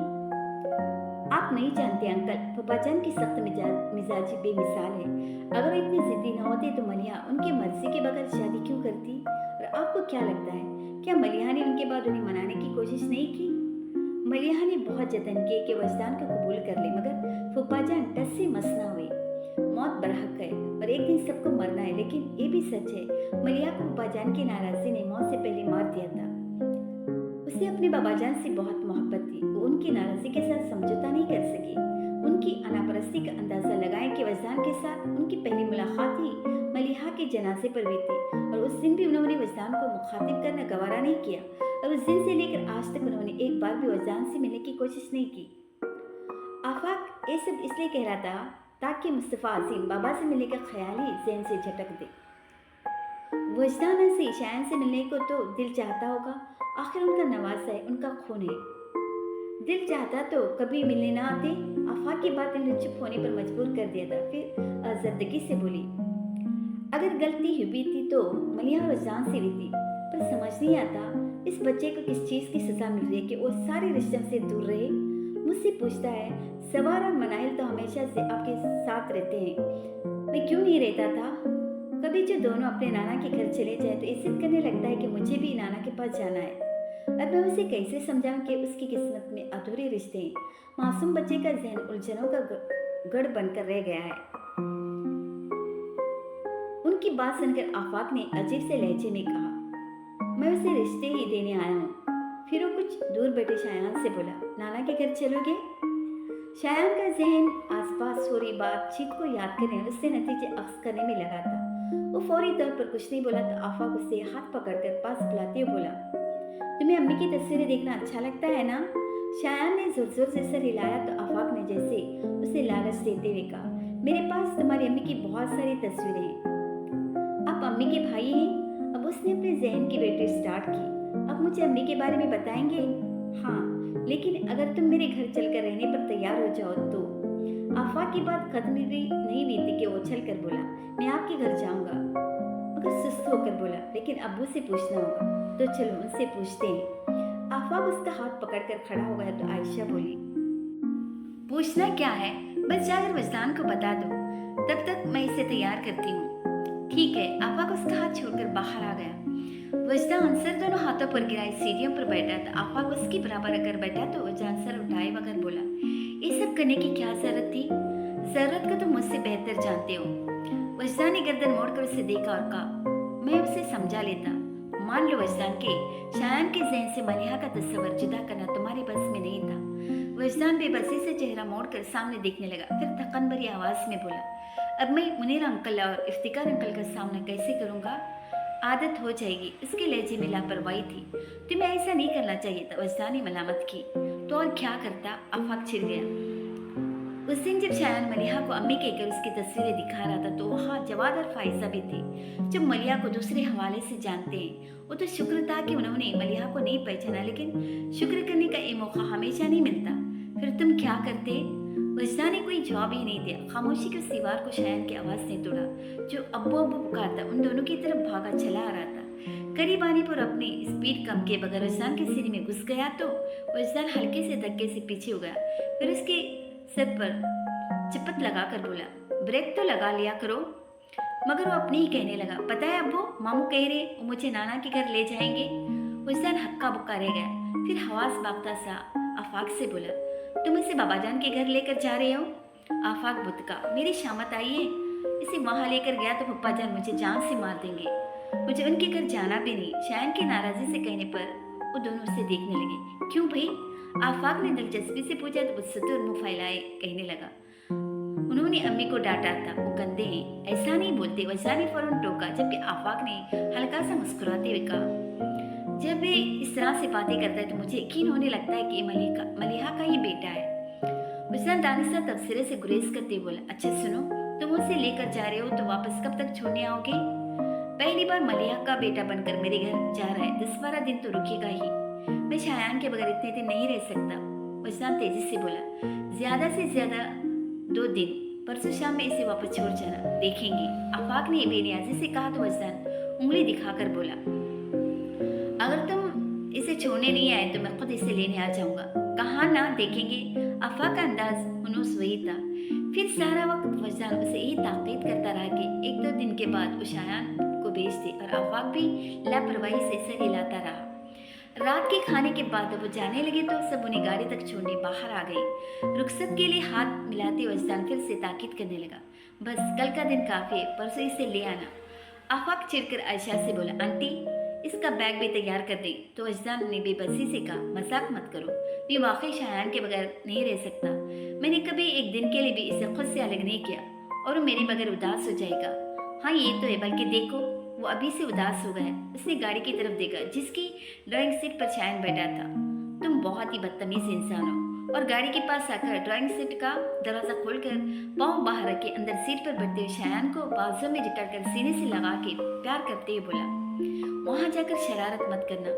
आप नहीं जानते अंकल, बाबाजान की सख्त मिजाजी बेमिसाल है। अगर वो इतनी जिद्दी न होते तो मलिहा उनकी मर्जी के बगैर शादी क्यों करती? और आपको क्या लगता है, क्या मलिहा ने उनके बाद उन्हें मनाने की कोशिश नहीं की? मलिहा ने बहुत जतन किए कि वजदान को कबूल कर ले, मगर फूफाजान टस से मस ना हुई। मौत बरहक है और एक दिन सबको मरना है, लेकिन ये भी सच है मलिहा को फूफाजान की नाराजगी ने मौत से पहले मार दिया था। उसे अपने बाबाजान से बहुत मोहब्बत थी। वो उनकी नाराजगी के साथ समझौता नहीं कर सकी। उनकी अनापरस्ती का अंदाजा लगाएं कि वजदान के साथ उनकी पहली मुलाकात ही मलिहा के जनाजे पर हुई थी, और उस दिन भी उन्होंने वजदान को मुखातिब करना गवारा नहीं किया, और उस दिन से लेकर आज तक उन्होंने एक बार भी वजदान से मिलने की कोशिश नहीं की। आफाक ये सब इसलिए कह रहा था ताकि मुस्तफा अजीम बाबा से मिलने का ख्याल ही जहन से झटक दे। वजदान से शायन से मिलने को तो दिल चाहता होगा, आखिर उनका नवासा है, उनका खून है। दिल चाहता तो कभी मिलने ना आते। आफाक की बात उन्हें चुप होने पर मजबूर कर दिया था। फिर आज़ादगी से बोली, अगर गलती हुई थी तो मलिहा वजदान से हुई थी, पर समझ नहीं आता इस बच्चे को किस चीज़ की सजा मिल रही है कि वो सारे रिश्तों से दूर रहे। मुझसे पूछता है, सवार और मनाइल तो हमेशा से आपके साथ रहते हैं, मैं क्यों नहीं रहता था? कभी जो दोनों अपने नाना के घर चले जाए तो इज्जत करने लगता है कि मुझे भी नाना के पास जाना है। अब मैं उसे कैसे समझाऊं कि उसकी किस्मत में अधूरे रिश्ते हैं। मासूम बच्चे का जहन उलझनों का गढ़ बनकर रह गया है। उनकी बात सुनकर आफाक ने अजीब से लहजे में कहा, मैं उसे रिश्ते ही देने आया हूँ। फिर वो कुछ दूर बैठे शायान से बोला, नाना के घर चलोगे? शायान का जहन आसपास हो रही बातचीत को याद करने उससे नतीजे अक्स करने में लगा था। वो फौरी तौर पर कुछ नहीं बोला तो आफाक उसे हाथ पकड़कर पास बुलाते हुए बोला, तुम्हें अम्मी की तस्वीरें देखना अच्छा लगता है ना? शायान ने जोर जोर से सर हिलाया तो आफाक ने जैसे उसे लालच देते हुए कहा, मेरे पास तुम्हारी अम्मी की बहुत सारी तस्वीरें हैं। आप अम्मी के भाई हैं? अब उसने अपने जहन की बैटरी स्टार्ट की। अब मुझे अम्मी के बारे में बताएंगे? हाँ, लेकिन अगर तुम मेरे घर चलकर रहने पर तैयार हो जाओ तो। आफाक की बात खत्म भी नहीं हुई थी कि वो उछल कर बोला, मैं आपके घर जाऊंगा। मगर सुस्त होकर बोला, लेकिन अब्बू से पूछना होगा। तो चलो उनसे पूछते हैं। आफाक उसका हाथ पकड़कर खड़ा हो गया तो आयशा बोली, पूछना क्या है, बस जाकर वजदान को बता दो, तब तक मैं इसे तैयार करती हूँ। ठीक है। आफाक उसका हाथ छोड़कर बाहर आ गया। वजदान सर दोनों हाथों पर गिराए सीढ़ियों पर बैठा था। आफाक उसकी बराबर अगर बैठा तो वजदान सर उठाए बगैर बोला, ये सब करने की क्या जरूरत थी? जरूरत को तुम मुझसे बेहतर जानते हो। वजदान ने गर्दन मोड़कर उसे देखा और कहा, मैं उसे समझा लेता। मान लो वजदान के शायान के जहन से मलिहा का तस्वर जुदा करना तुम्हारे बस में नहीं था। वजदान बेबसी से चेहरा मोड़कर सामने देखने लगा, फिर थकन भरी आवाज में बोला, अब मैं मुनीर अंकल और इफ्तिकार अंकल का सामना कैसे करूंगा? आदत हो जाएगी। उसके लहजे में लापरवाही थी। तुम्हें ऐसा नहीं करना चाहिए था। वजदान ने मलामत की। तो और क्या करता? आफाक चिढ़ गया। उस दिन जब शायान मलिहा को अम्मी कहकर उसकी तस्वीरें दिखा रहा था तो वहाँ जवाद और फाइजा भी थे, जो मलिहा को दूसरे हवाले से जानते हैं। वो तो शुक्र था कि उन्होंने मलिहा को नहीं पहचाना, लेकिन शुक्र करने का ये मौका हमेशा नहीं मिलता। फिर तुम क्या करते? वजदा ने कोई जवाब ही नहीं दिया। खामोशी के दीवार को शायान की आवाज ने तोड़ा, जो अब्बू अब्बू पुकारता उन दोनों की तरफ भागा चला आ रहा था। करीब आने पर अपनी स्पीड कम किए बगैर वजदान के सीने में घुस गया तो वजदान हल्के से धक्के से पीछे हो गया। फिर उसके सिर पर चिपट लगा कर बोला, ब्रेक तो लगा लिया करो। मगर वो अपने ही कहने लगा, पता है अब्बू, मामू कह रहे वो मुझे नाना के घर ले जाएंगे। वजदान हक्का बुक्का रह गया। फिर हवास बागता सा आफाक से बोला, तुम इसे बाबा जान के घर लेकर जा रहे हो? आफाक बुतका, मेरी शामत आई है। इसे वहां लेकर गया तो पप्पा जान मुझे जान से मार देंगे। मुझे उनके घर जाना भी नहीं। शायन की नाराजी से कहने पर वो दोनों उसे देखने लगे। क्यों भाई? आफाक ने दिलचस्पी से पूछा तो सतुर मुंह फैलाए कहने लगा, उन्होंने अम्मी को डांटा था, वो गंदे हैं, ऐसा नहीं बोलते। वजदा ने फौरन टोका, जबकि आफाक ने हल्का सा मुस्कुराते हुए कहा, जब वे इस तरह से बातें करता है तो मुझे यकीन होने लगता है कि मलिहा का ही बेटा है। वजदा दानिशा तबसरे से गुरेज करते बोला, अच्छा सुनो, तुम उसे लेकर जा रहे हो तो वापस कब तक छोड़ने आओगे? पहली बार मलिहा का बेटा बनकर मेरे घर जा रहा है, 10-12 दिन तो रुकेगा ही। मैं शायान के बगैर इतने दिन नहीं रह सकता। वजदा तेजी से बोला, ज्यादा से ज्यादा 2 दिन, परसों शाम में इसे वापस छोड़ जाना, देखेंगे। आफाक ने बेनियाजी से कहा तो वजदा उंगली दिखाकर बोला, अगर तुम इसे छोड़ने नहीं आए तो मैं खुद इसे लेने आ जाऊंगा। कहा ना, देखेंगे। आफाक का अंदाज हुनूस वही था। फिर सारा वक्त वजदान उसे यही ताकीद करता रहा कि 1-2 दिन के बाद वो शायान को भेज दे, और आफाक भी लापरवाही से सर हिलाता रहा। रात के खाने के बाद जब वो जाने लगे तो सब उन्हें गाड़ी तक छोड़ने बाहर आ गए। रुखसत के लिए हाथ मिलाते वजदान फिर से ताकीद करने लगा, बस कल का दिन काफी है, परसों इसे ले आना। आफाक चिढ़कर आयशा से बोला, आंटी इसका बैग भी तैयार कर दे। तो वजदान ने बेबसी से कहा, मजाक मत करो, मैं वाकई शायान के बगैर नहीं रह सकता। मैंने कभी एक दिन के लिए भी इसे खुद से अलग नहीं किया, और वो मेरे बगैर उदास हो जाएगा। हाँ ये तो है, बल्कि देखो वो अभी से उदास हो गया। उसने गाड़ी की तरफ देखा जिसकी ड्राइंग सीट पर शायान बैठा था। तुम बहुत ही बदतमीज इंसान हो। और गाड़ी के पास आकर ड्राइंग सीट का दरवाजा खोलकर पाँव बाहर रखे अंदर सीट पर बैठते हुए शायान को बाजू में जकड़कर सीने से लगा के प्यार करते हुए बोला, वहां जाकर शरारत मत करना,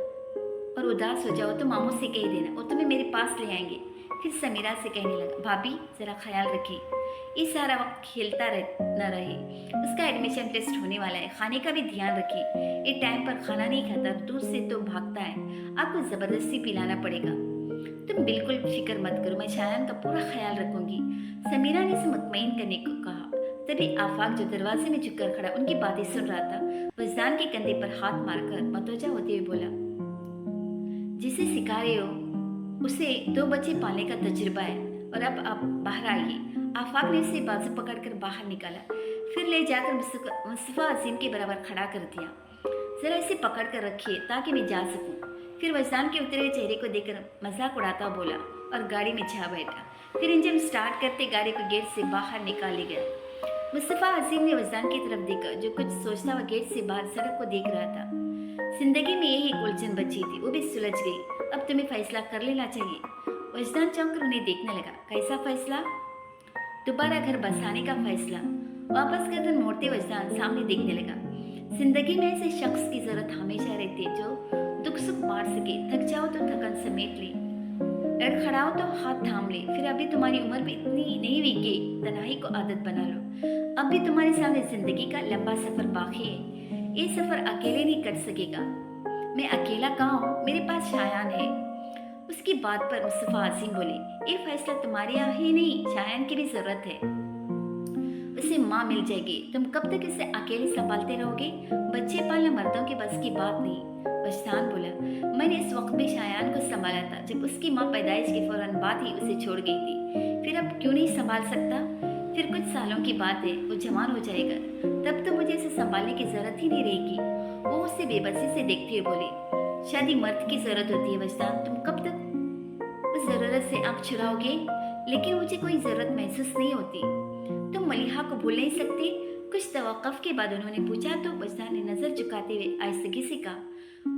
और उदास हो जाओ तो मामू से कह देना, वो तुम्हें मेरे पास ले आएंगे। फिर समीरा से कहने लगा, भाभी जरा ख्याल रखिए, ये सारा वक्त खेलता न रहे। उसका एडमिशन टेस्ट होने वाला है, खाने का भी ध्यान रखिए। ये टाइम पर खाना नहीं खाता, दूध से तो भागता है, आपको जबरदस्ती पिलाना पड़ेगा। तुम बिल्कुल फिक्र मत करो, मैं शायान का पूरा ख्याल रखूंगी। समीरा ने उसे मुतमईन करने को कहा। तभी आफाक जो दरवाजे में झुककर खड़ा उनकी बातें सुन रहा था, वजदान के कंधे पर हाथ मारकर मतवजा होते हुए बोला, जिसे सिखा रहे हो उसे 2 बच्चे पालने का तजुर्बा है, और अब आप बाहर आइए। आफाक ने उसे बाजू पकड़कर बाहर निकाला, फिर ले जाकर मुस्तफा अजीम के बराबर खड़ा कर दिया। जरा इसे पकड़ कर रखिए ताकि मैं जा सकूं। फिर वजदान के उतरे हुए चेहरे को देखकर मजाक उड़ाता बोला और गाड़ी में जा बैठा। फिर इंजन स्टार्ट करते गाड़ी को गेट से बाहर निकाल ले गया। मुस्तफा अजीम ने वजदान की तरफ देखा, जो कुछ सोचता हुआ गेट से बाहर सड़क को देख रहा था। जिंदगी में यही एक उलझन बची थी, वो भी सुलझ गई। अब तुम्हें फैसला कर लेना चाहिए। वजदान चौंक कर उन्हें देखने लगा। कैसा फैसला? दोबारा घर बसाने का फैसला। वापस गर्दन मोड़ते वजदान सामने देखने लगा। जिंदगी में ऐसे शख्स की जरूरत हमेशा रहती है जो दुख सुख बांट सके। थक जाओ तो थकन समेट ले, लड़खड़ाओ तो हाथ थाम ले, फिर अभी तुम्हारी उम्र भी इतनी नहीं हुई कि तन्हाई को आदत बना लो। अब भी तुम्हारे सामने जिंदगी का लंबा सफर बाकी है, ये सफर अकेले नहीं कट सकेगा। मैं अकेला कहाँ हूँ, मेरे पास शायान है। उसकी बात पर मुस्तफा हसीन बोले, ये फैसला तुम्हारे यहाँ ही नहीं, शायान की भी जरूरत है। उसे माँ मिल जाएगी, तुम कब तक इसे अकेले संभालते रहोगे? बच्चे पालना मर्दों के बस की बात नहीं। बस्तान बोला, मैंने इस वक्त भी शायान को संभाला था, जब उसकी माँ पैदाइश के फौरन बाद ही उसे छोड़ गई थी। फिर अब क्यों नहीं संभाल सकता? फिर कुछ सालों की बात है, वो जवान हो जाएगा, तब तो मुझे इसे संभालने की जरूरत ही नहीं रहेगी। वो उसे बेबसी से देखते हुए बोले, शादी मर्द की जरूरत होती है बस्तान, तुम कब तक उस जरूरत से आंख चुराओगे? लेकिन मुझे कोई जरूरत महसूस नहीं होती। तुम मलिहा को भूल नहीं सकते? कुछ तवक्कुफ के बाद उन्होंने पूछा तो बस्तान ने नजर झुकाते हुए आहिस्तगी से कहा,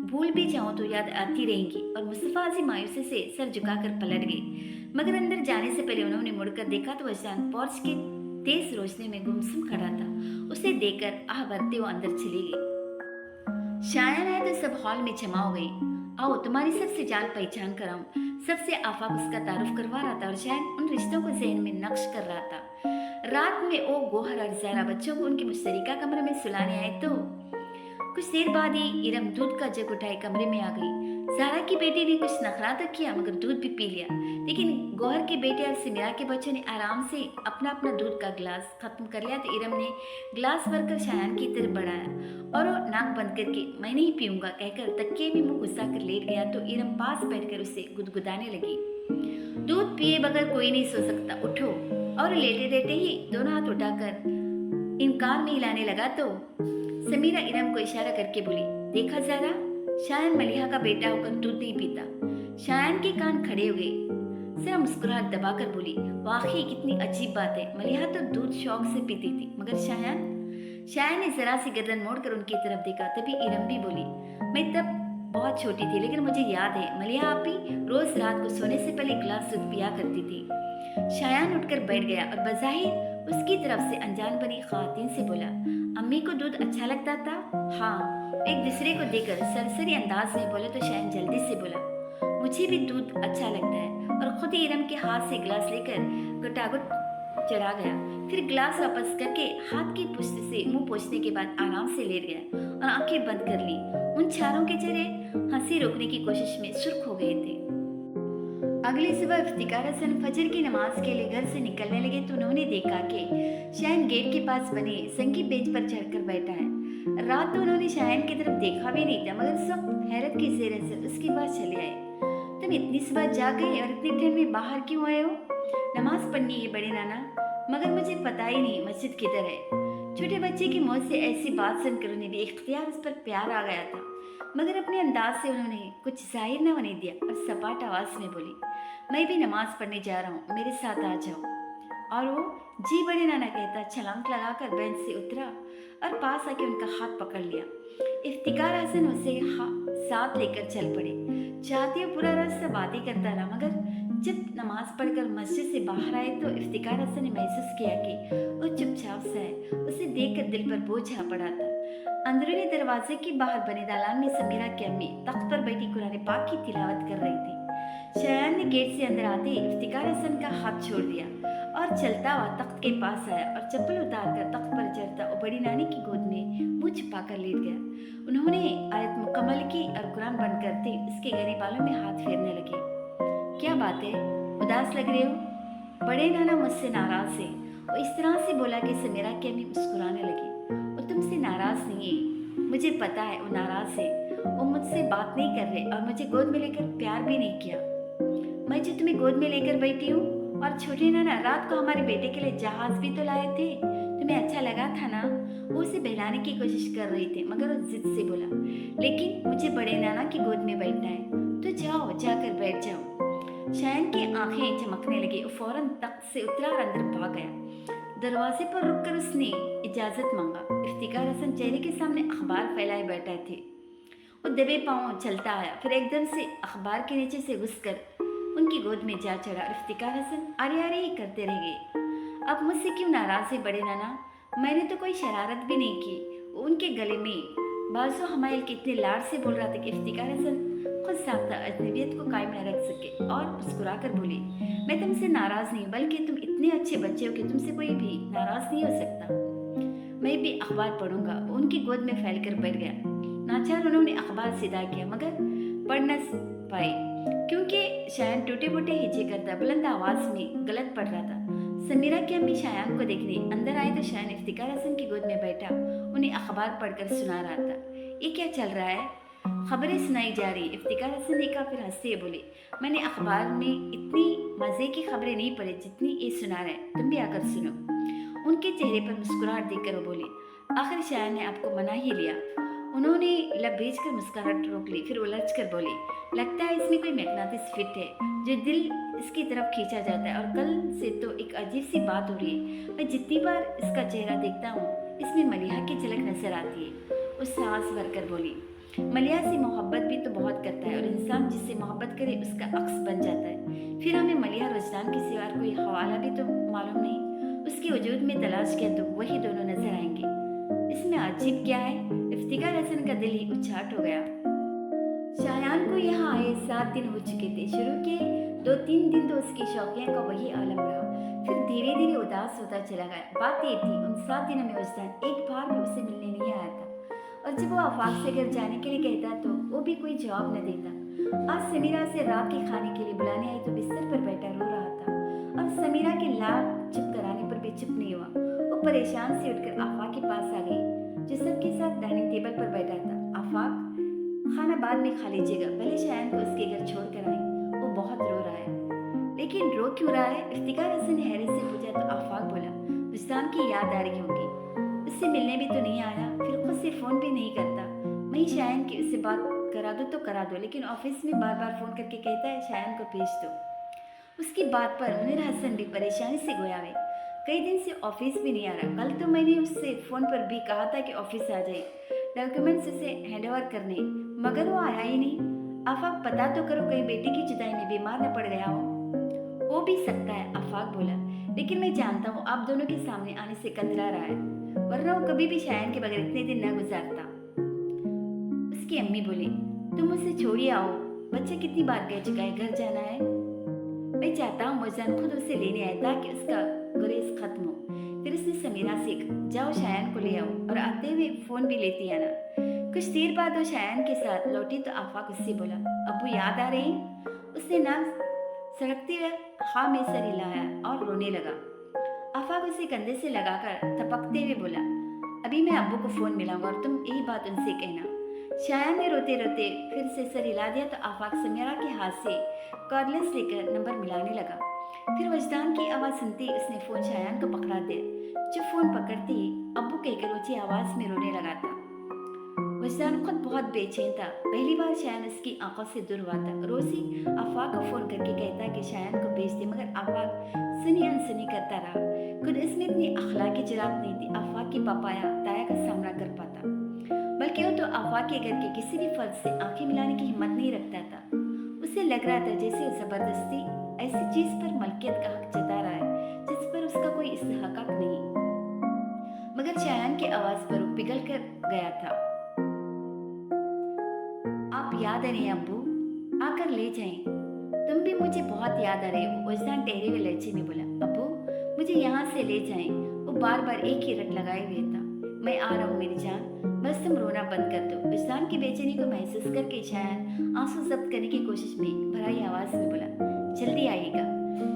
भूल भी जाऊं तो याद आती रहेंगी। और मुस्तफा हसीन मायूसी से सर झुकाकर पलट गए, मगर अंदर जाने से पहले उन्होंने मुड़कर देखा तो बस्तान पोर्च के तेज रोशनी में गुमसुम खड़ा था। उसे देखकर आह भरते वो अंदर चली गई। शायान आए तो सब हॉल में जमा हो गई। आओ तुम्हारी सबसे जान पहचान कराऊं। सबसे आफाक उसका तारुफ करवा रहा था और शायद उन रिश्तों को जहन में नक्श कर रहा था। रात में ओ गोहर और ज़हरा बच्चों को उनके मुश्तरका कमरे में सुलाने आए तो कुछ देर बाद ही इरम दूध का जग उठाए कमरे में आ गई। ज़हरा की बेटी ने कुछ नखरा तो किया मगर दूध भी पी लिया, लेकिन गोहर के बेटे और सिमरा के बच्चों ने आराम से अपना अपना दूध का गिलास खत्म कर लिया तो इरम ने गिलास भरकर शायान की तरफ बढ़ाया और वो नाक बंद करके मैं नहीं पीऊंगा कहकर तकिए में मुंह घुसा कर लेट गया तो इरम पास बैठकर उसे गुदगुदाने लगी। दूध पिए बगैर कोई नहीं सो सकता, उठो। और लेटे लेटे ही दोनों हाथ उठाकर इनकार में हिलाने लगा तो समीरा इरम को इशारा करके बोली, देखा जरा, शायान मलिहा का बेटा होकर दूध नहीं पीता। शायान के कान खड़े हो गए। जरा मुस्कुराहट दबाकर बोली, वाकई कितनी अजीब बात है, मलिहा तो दूध शौक से पीती थी, मगर शायान ने जरा सी गर्दन मोड़कर उनकी तरफ देखा। तभी इरम भी बोली, मैं तब बहुत छोटी थी, लेकिन मुझे याद है मलिहा आप ही रोज रात को सोने से पहले गिलास दूध पिया करती थी। शायान उठकर बैठ गया और बज़ाहिर उसकी तरफ से अनजान बनी खातिन से बोला, अम्मी को दूध अच्छा लगता था? हाँ। एक दूसरे को देखकर सरसरी अंदाज में बोले तो शायान जल्दी से बोला, मुझे भी दूध अच्छा लगता है। और खुद ही इरम के हाथ से गिलास लेकर गुटागुट चढ़ा गया, फिर गिलास वापस करके हाथ की पुष्ट से मुंह पोंछने के बाद आराम से लेट गया और आंखें बंद कर ली। उन चारों के चेहरे हंसी रोकने की कोशिश में सुर्ख हो गए थे। अगली सुबह इफ्तिकार हसन फजर की नमाज के लिए घर से निकलने लगे तो उन्होंने देखा कि शायान गेट के पास बने संगी बेंच पर चढ़कर बैठा है। रात तो उन्होंने शायान की तरफ देखा भी नहीं था, मगर सब हैरत की जेर से उसके पास चले आए। तुम इतनी सुबह जाग गई और इतनी ठंड में बाहर क्यों आए हो? नमाज पढ़नी है बड़े नाना, मगर मुझे पता ही नहीं मस्जिद किधर है। छोटे बच्चे की मौत से ऐसी बात सुनकर उन्हें भी इख्तियार उस पर प्यार आ गया था, मगर अपने अंदाज से उन्होंने कुछ जाहिर न होने दिया और सपाट आवाज में बोली, मैं भी नमाज पढ़ने जा रहा हूँ, मेरे साथ आ जाओ। और वो जी बड़े नाना कहता छलांग लगाकर बेंच से उतरा और पास आके उनका हाथ पकड़ लिया। इफ्तिकार हसन उसे साथ लेकर चल पड़े। चाहते हुए पूरा रास्ता बातें करता रहा, मगर जब नमाज पढ़कर मस्जिद से बाहर आए तो इफ्तिकार हसन ने महसूस किया कि वो चुपचाप सा है। उसे देखकर दिल पर बोझ आ पड़ा था। अंदरूनी दरवाजे के बाहर बने दालान में समीरा की अम्मी तख्त पर बैठी कुरान पाक की तिलावत कर रही थी। शायान ने गेट से अंदर आते ही इफ्तिकार हसन का हाथ छोड़ दिया और चलता हुआ तख्त के पास आया और चप्पल उतारकर तख्त पर चढ़ता और बड़ी नानी की गोद में मुंह छुपाकर लेट गया। उन्होंने आयत मुकम्मल की और कुरान बंद करते उसके गहरे बालों में हाथ फेरने लगे। क्या बात है, उदास लग रहे हो? बड़े नाना मुझसे नाराज है। वो इस तरह से बोला कि समीरा की अम्मी मुस्कुराने लगी। वो तुमसे नाराज नहीं है, मुझे पता है वो नाराज है। वो मुझसे बात नहीं कर रहे और मुझे गोद में लेकर प्यार भी नहीं किया। मैं जो तुम्हें गोद में लेकर बैठी हूँ। और छोटे नाना रात को हमारे बेटे के लिए जहाज भी तो लाए थे, तुम्हें अच्छा लगा था ना? वो उसे बहलाने की कोशिश कर रही थी, मगर वो जिद से बोला, लेकिन मुझे बड़े नाना की गोद में बैठना है, तो जाओ, जाकर बैठ जाओ। शायान की आंखें चमकने लगी। वो फौरन तख्त से उतरा और अंदर भाग गया। दरवाजे पर रुककर उसने इजाजत मांगा। इफ्तिकार हसन चेहरे के सामने अखबार फैलाए बैठे थे। वो दबे पांव चलता आया, फिर एकदम से अखबार के नीचे से घुसकर उनकी गोद में जा चढ़ा। इफ्तिकार हसन अरे अरे ही करते रह गए। अब मुझसे क्यों नाराज है बड़े नाना? मैंने तो कोई शरारत भी नहीं की। उनके गले में बाजू हमायल के इतने लाड से बोल रहा था कि इफ्तिकार हसन खुद साख्ता अजनबियत को कायम न रख सके और मुस्कुरा कर बोली, मैं तुमसे नाराज़ नहीं, बल्कि तुम इतने अच्छे बच्चे हो कि तुमसे कोई भी नाराज़ नहीं हो सकता। मैं भी अखबार पढ़ूंगा। वो उनकी गोद में फैल कर बैठ गया। नाचार उन्होंने अखबार सीधा किया, मगर पढ़ न पाए क्योंकि शायन टूटे फूटे हिचे करता बुलंद आवाज में गलत पढ़ रहा था। समीरा की अम्मी शायान को देखने अंदर आए तो शायन इफ्तिकार हसन की गोद में बैठा उन्हें अखबार पढ़कर सुना रहा था। ये क्या चल रहा है? खबरें सुनाई जा रही। इफ्तिकार हसन ने कहा, फिर हंसते हुए बोले, मैंने अखबार में इतनी मज़े की खबरें नहीं पढ़ी जितनी ये सुना रहे, तुम भी आकर सुनो। उनके चेहरे पर मुस्कुराहट देखकर वो बोले, आखिर शायन ने आपको मना ही लिया। उन्होंने लब भेज कर मुस्कुराहट रोक ली, फिर उलझ कर बोले, लगता है इसमें कोई मैग्नेटिक फिट है जो दिल इसकी तरफ खींचा जाता है, और कल से तो एक अजीब सी बात हो रही है। मैं जितनी बार इसका चेहरा देखता हूँ इसमें मलिहा की झलक नजर आती है। वो सांस भरकर बोली, मलिहा से मोहब्बत भी तो बहुत करता है, और इंसान जिससे मोहब्बत करे उसका अक्स बन जाता है। फिर हमें मलिहा रुजदान के सिवा कोई हवाला भी तो मालूम नहीं। उसके वजूद में तलाश किया तो वही दोनों नजर आएंगे। इसमें अजीब क्या है? इफ्तिकार हसन का दिल ही उछाट हो गया। शायान को यहाँ आए 7 दिन हो चुके थे। शुरू के 2-3 दिन तो उसकी शौकिया का वही आलम रहा, फिर धीरे धीरे उदास होता चला गया। बात ये थी, उन 7 दिनों में उस्तान एक बार भी उसे मिलने नहीं आया था, और जब वो आफाक से घर जाने के लिए कहता तो वो भी कोई जवाब न देता। आज समीरा से रात के खाने के लिए बुलाने आई तो बिस्तर पर बैठा रो रहा था, और समीरा के लाख चुप कराने पर भी चुप नहीं हुआ। वो परेशान से उठकर आफाक के पास आ गई, जो सबके साथ डाइनिंग टेबल पर बैठा था। आफाक, खाना बाद में खा लीजिएगा, भले शायन को उसके घर छोड़ कर आए, वो बहुत रो रहा है। लेकिन रो क्यों रहा है? इफ्तिकार हसन ने हैरत से पूछा तो आफाक बोला, उस्तान की याद आ रही होगी, उससे मिलने भी तो नहीं आया, फिर खुद से फ़ोन भी नहीं करता। मैं ही शायन की उससे बात करा दो तो करा दो, लेकिन ऑफिस में बार बार फ़ोन करके कहता है शायन को भेज दो। उसकी बात पर मुनीर हसन भी परेशानी से गोया हुए, कई दिन से ऑफिस भी नहीं आ रहा। कल तो मैंने उससे फ़ोन पर भी कहा था कि ऑफिस आ जाए, डॉक्यूमेंट्स उसे हैंड ओवर करने, मगर वो आया ही नहीं। आफाक, पता तो करो कहीं बेटी की जुदाई में बीमार न पड़ गया हो। हो भी सकता है, आफाक बोला, लेकिन मैं जानता हूँ आप दोनों के सामने आने से कतरा रहा है, वरना वो कभी भी शायन के बगैर इतने दिन न गुजारता। उसकी अम्मी बोली, तुम उसे छोड़िए आओ, बच्चा कितनी बार कह चुका है घर जाना है। मैं चाहता हूँ मुजान खुद उसे लेने आए ताकि उसका गुरेज खत्म हो। फिर उसने समीरा से जाओ शायन को ले आओ, और आते हुए फ़ोन भी लेती आना। कुछ देर बाद वो शायन के साथ लौटी तो आफाक उससे बोला, अब्बू याद आ रही? उसने नाक सड़कते हुए हाँ में सर हिलाया और रोने लगा। आफाक उसे कंधे से लगाकर थपकते हुए बोला, अभी मैं अब्बू को फ़ोन मिलाऊंगा और तुम यही बात उनसे कहना। शायन ने रोते रोते फिर से सर हिला दिया तो आफाक समीरा के हाथ से कॉर्डलेस लेकर नंबर मिलाने लगा। फिर वजदान की आवाज़ सुनते ही उसने फ़ोन शायन को पकड़ा दिया, जो फ़ोन पकड़ते ही अब्बू कहकर ऊंची आवाज़ में रोने लगा था। वजदान खुद बहुत बेचैन था, पहली बार शायन उसकी आंखों से दूर हुआ था। रोज़ी आफाक को फ़ोन करके कहता कि शायन को भेज दे, मगर आफाक सुनी अनसुनी करता रहा। खुद इसमें इतनी अखलाकी जुरात नहीं थी आफाक की पापा या ताया का सामना कर पाता, बल्कि वो तो आफाक के घर के किसी भी फर्द से आंखें मिलाने की हिम्मत नहीं रखता था। उसे लग रहा था जैसे ज़बरदस्ती ऐसी चीज़ पर मलकियत का हक जता रहा है जिस पर उसका कोई इस्तेहकाक नहीं। मगर शायन की आवाज़ पर वो पिघल कर गया था। आप याद आ रहे हैं अब्बू, आकर ले जाएं, तुम भी मुझे बहुत याद आ रहे हो। वजदान ठहरे हुए लहजे में बोला, अब्बू मुझे यहाँ से ले जाएं। वो बार बार एक ही रट लगाए हुए था, मैं आ रहा हूँ मेरी जान, बस तुम रोना बंद कर दो। वजदान की बेचैनी को महसूस करके शायन आंसू जब्त करने की कोशिश में भराई आवाज़ में बोला, जल्दी आइएगा,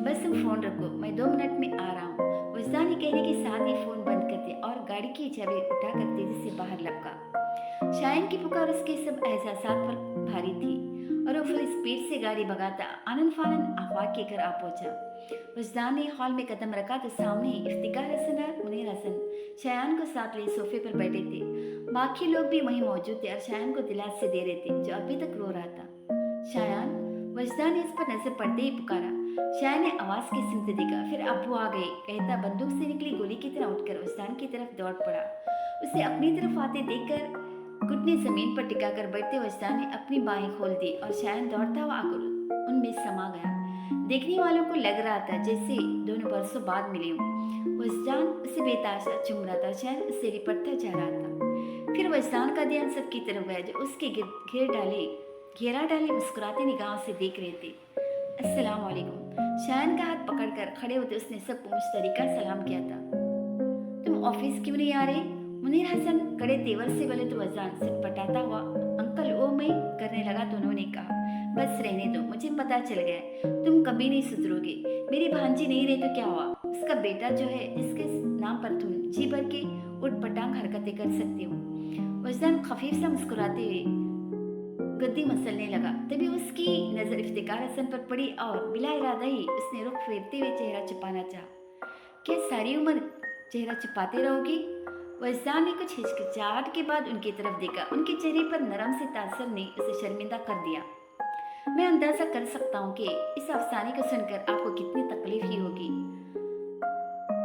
बस तुम फ़ोन रखो, मैं 2 मिनट में आ रहा हूँ। वजदान ने कहने के साथ ही फ़ोन बंद कर दिया और गाड़ी की चाबी उठाकर तेज़ी से बाहर लपका। शायन की पुकार उसके सब एहसासात पर भारी थी, और वो फुल स्पीड से गाड़ी भगाता आनन फानन आफाक के घर आ पहुंचा। वजदान ने हॉल में कदम रखा तो सामने इफ्तिकार हसन और मुनीर हसन शायन को साथ लिए सोफे पर बैठे थे। बाकी लोग भी वहीं मौजूद थे और शायन को दिलासे दे रहे थे, जो अभी तक रो रहा था। शायन, वजदान ने इस पर नजर पड़ते ही पुकारा। शायन ने आवाज़ की सिमत देखा, फिर अब्बू आ गए कहता बंदूक से निकली गोली की तरह उठकर वजदान की तरफ दौड़ पड़ा। उसे अपनी तरफ आते देखकर घुटने जमीन पर टिकाकर बैठते वजदान ने अपनी बाहें खोल दी और शायन दौड़ता हुआ आकर उनमें समा गया। देखने वालों को लग रहा था जैसे दोनों बरसों बाद मिले हों। वजदान उसे बेताशा चूम रहा था, शायन उससे लिपटता जा रहा था। फिर वजदान का ध्यान सबकी तरफ गया जो उसके घेरा डाले मुस्कुराते निगाहों से देख रहे थे। अस्सलाम वालेकुम। शायन का हाथ पकड़कर खड़े होते उसने सबको मुश्तरका सलाम किया था। तुम ऑफिस क्यों नहीं आ रहे? मुनीर हसन कड़े तेवर से बोले तो वजदान सटपटाता हुआ अंकल वो मैं करने लगा तो उन्होंने कहा बस रहने दो, मुझे पता चल गया है तुम कभी नहीं सुधरोगे। मेरी भांजी नहीं रही तो क्या हुआ? उसका बेटा जो है जिसके नाम पर तुम जी भर के उठ पटांग हरकतें कर सकती हो। वजदान खफीफ सा मुस्कुराते हुए गद्दी मसलने लगा। तभी उसकी नजर इफ्तिकार हसन पर पड़ी और बिला इरादा ही उसने रुख फेरते हुए चेहरा छुपाना चाहा। क्या सारी उम्र चेहरा छुपाते रहोगी? वजदान ने कुछ हिचकिचाहट के बाद उनकी तरफ देखा। उनके चेहरे पर नरम से तासर ने उसे शर्मिंदा कर दिया। मैं अंदाजा कर सकता हूँ कि इस अफसाने को सुनकर आपको कितनी तकलीफ ही होगी।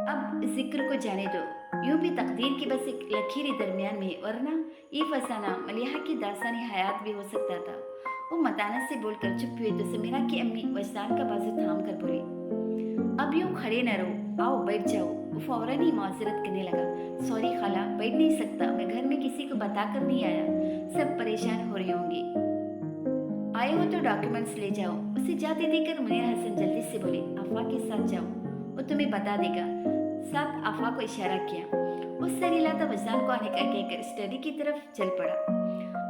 अब जिक्र को जाने दो, यूं भी तकदीर की बस एक लकीर दरमियान में, वरना ये फसाना मलिहा की दास्तानी हयात भी हो सकता था। वो मतानत से बोलकर चुप हुए तो समीरा की अम्मी वजदान का बाजू थाम कर बोली अब यूं खड़े न रहो, आओ बैठ जाओ। वो फौरन ही माजरत करने लगा, सॉरी खाला बैठ नहीं सकता, मैं घर में किसी को बताकर नहीं आया, सब परेशान हो रहे होंगे। आए हो तो डॉक्यूमेंट्स ले जाओ। उसे जाते देखकर मुनीर हसन जल्दी से बोले आफा के साथ जाओ, वो तुम्हें बता देगा। साथ आफा को इशारा किया। उस सर हिलाता वजदान को आने का कहकर स्टडी की तरफ चल पड़ा।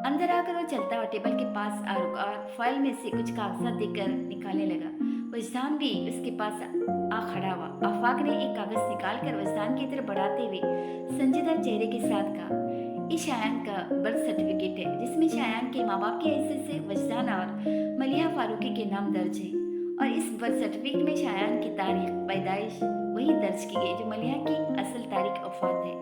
अंदर आकर वो चलता हुआ टेबल के पास आ रुका और फाइल में से कुछ कागजात देकर निकालने लगा। वजदान भी उसके पास आ खड़ा हुआ। आफाक ने एक कागज निकाल कर वजदान की तरफ बढ़ाते हुए संजीदा चेहरे के साथ कहा ये शायान का बर्थ सर्टिफिकेट है जिसमें शायान के माँ बाप की हैसियत से वजदान और मलिहा फारूकी के नाम दर्ज है और इस बर्थ सर्टिफिकेट में शायान की तारीख पैदाइश वही दर्ज की गई जो मलिहा की असल तारीख वफात है।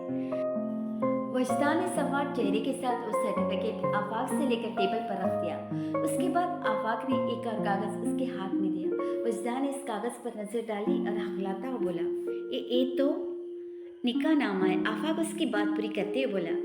वजदान ने सवार चेहरे के साथ उस सर्टिफिकेट आफाक से लेकर टेबल पर रख दिया। उसके बाद आफाक ने एक और कागज उसके हाथ में दिया। वजदान ने इस कागज पर नजर डाली और हकलाता हुआ बोला ये तो निकाह नामा है। आफाक उसकी बात पूरी करते हुए बोला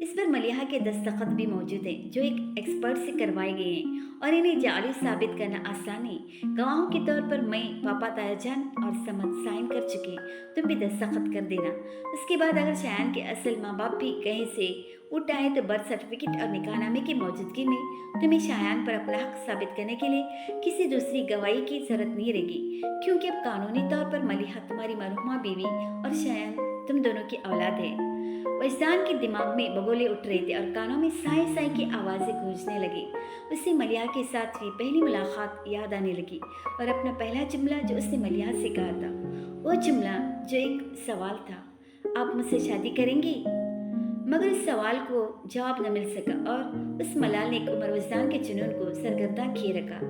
इस पर मलिहा के दस्तखत भी मौजूद हैं जो एक एक्सपर्ट से करवाए गए हैं और इन्हें जाली साबित करना आसान है। गवाहों के तौर पर मैं, पापा तायाजान और समद साइन कर चुके हैं, तुम भी दस्तखत कर देना। उसके बाद अगर शायान के असल माँ बाप भी कहीं से उठ आए तो बर्थ सर्टिफिकेट और निकाहनामे की मौजूदगी में तुम्हें शायान पर अपना हक साबित करने के लिए किसी दूसरी गवाही की जरूरत नहीं रहेगी, क्योंकि अब कानूनी तौर पर मलिहा तुम्हारी मरहुमा बीवी और शायान तुम दोनों की औलाद है। वजदान के दिमाग में बगोले उठ रहे थे और कानों में साए साए की आवाज़ें गूंजने लगी। उसे मलिहा के साथ हुई पहली मुलाकात याद आने लगी और अपना पहला जुमला जो उसने मलिहा से कहा था, वो जुमला जो एक सवाल था, आप मुझसे शादी करेंगी? मगर इस सवाल को जवाब न मिल सका और उस मलाल ने एक उम्र वजदान के जुनून को सरगर्दा किए रखा।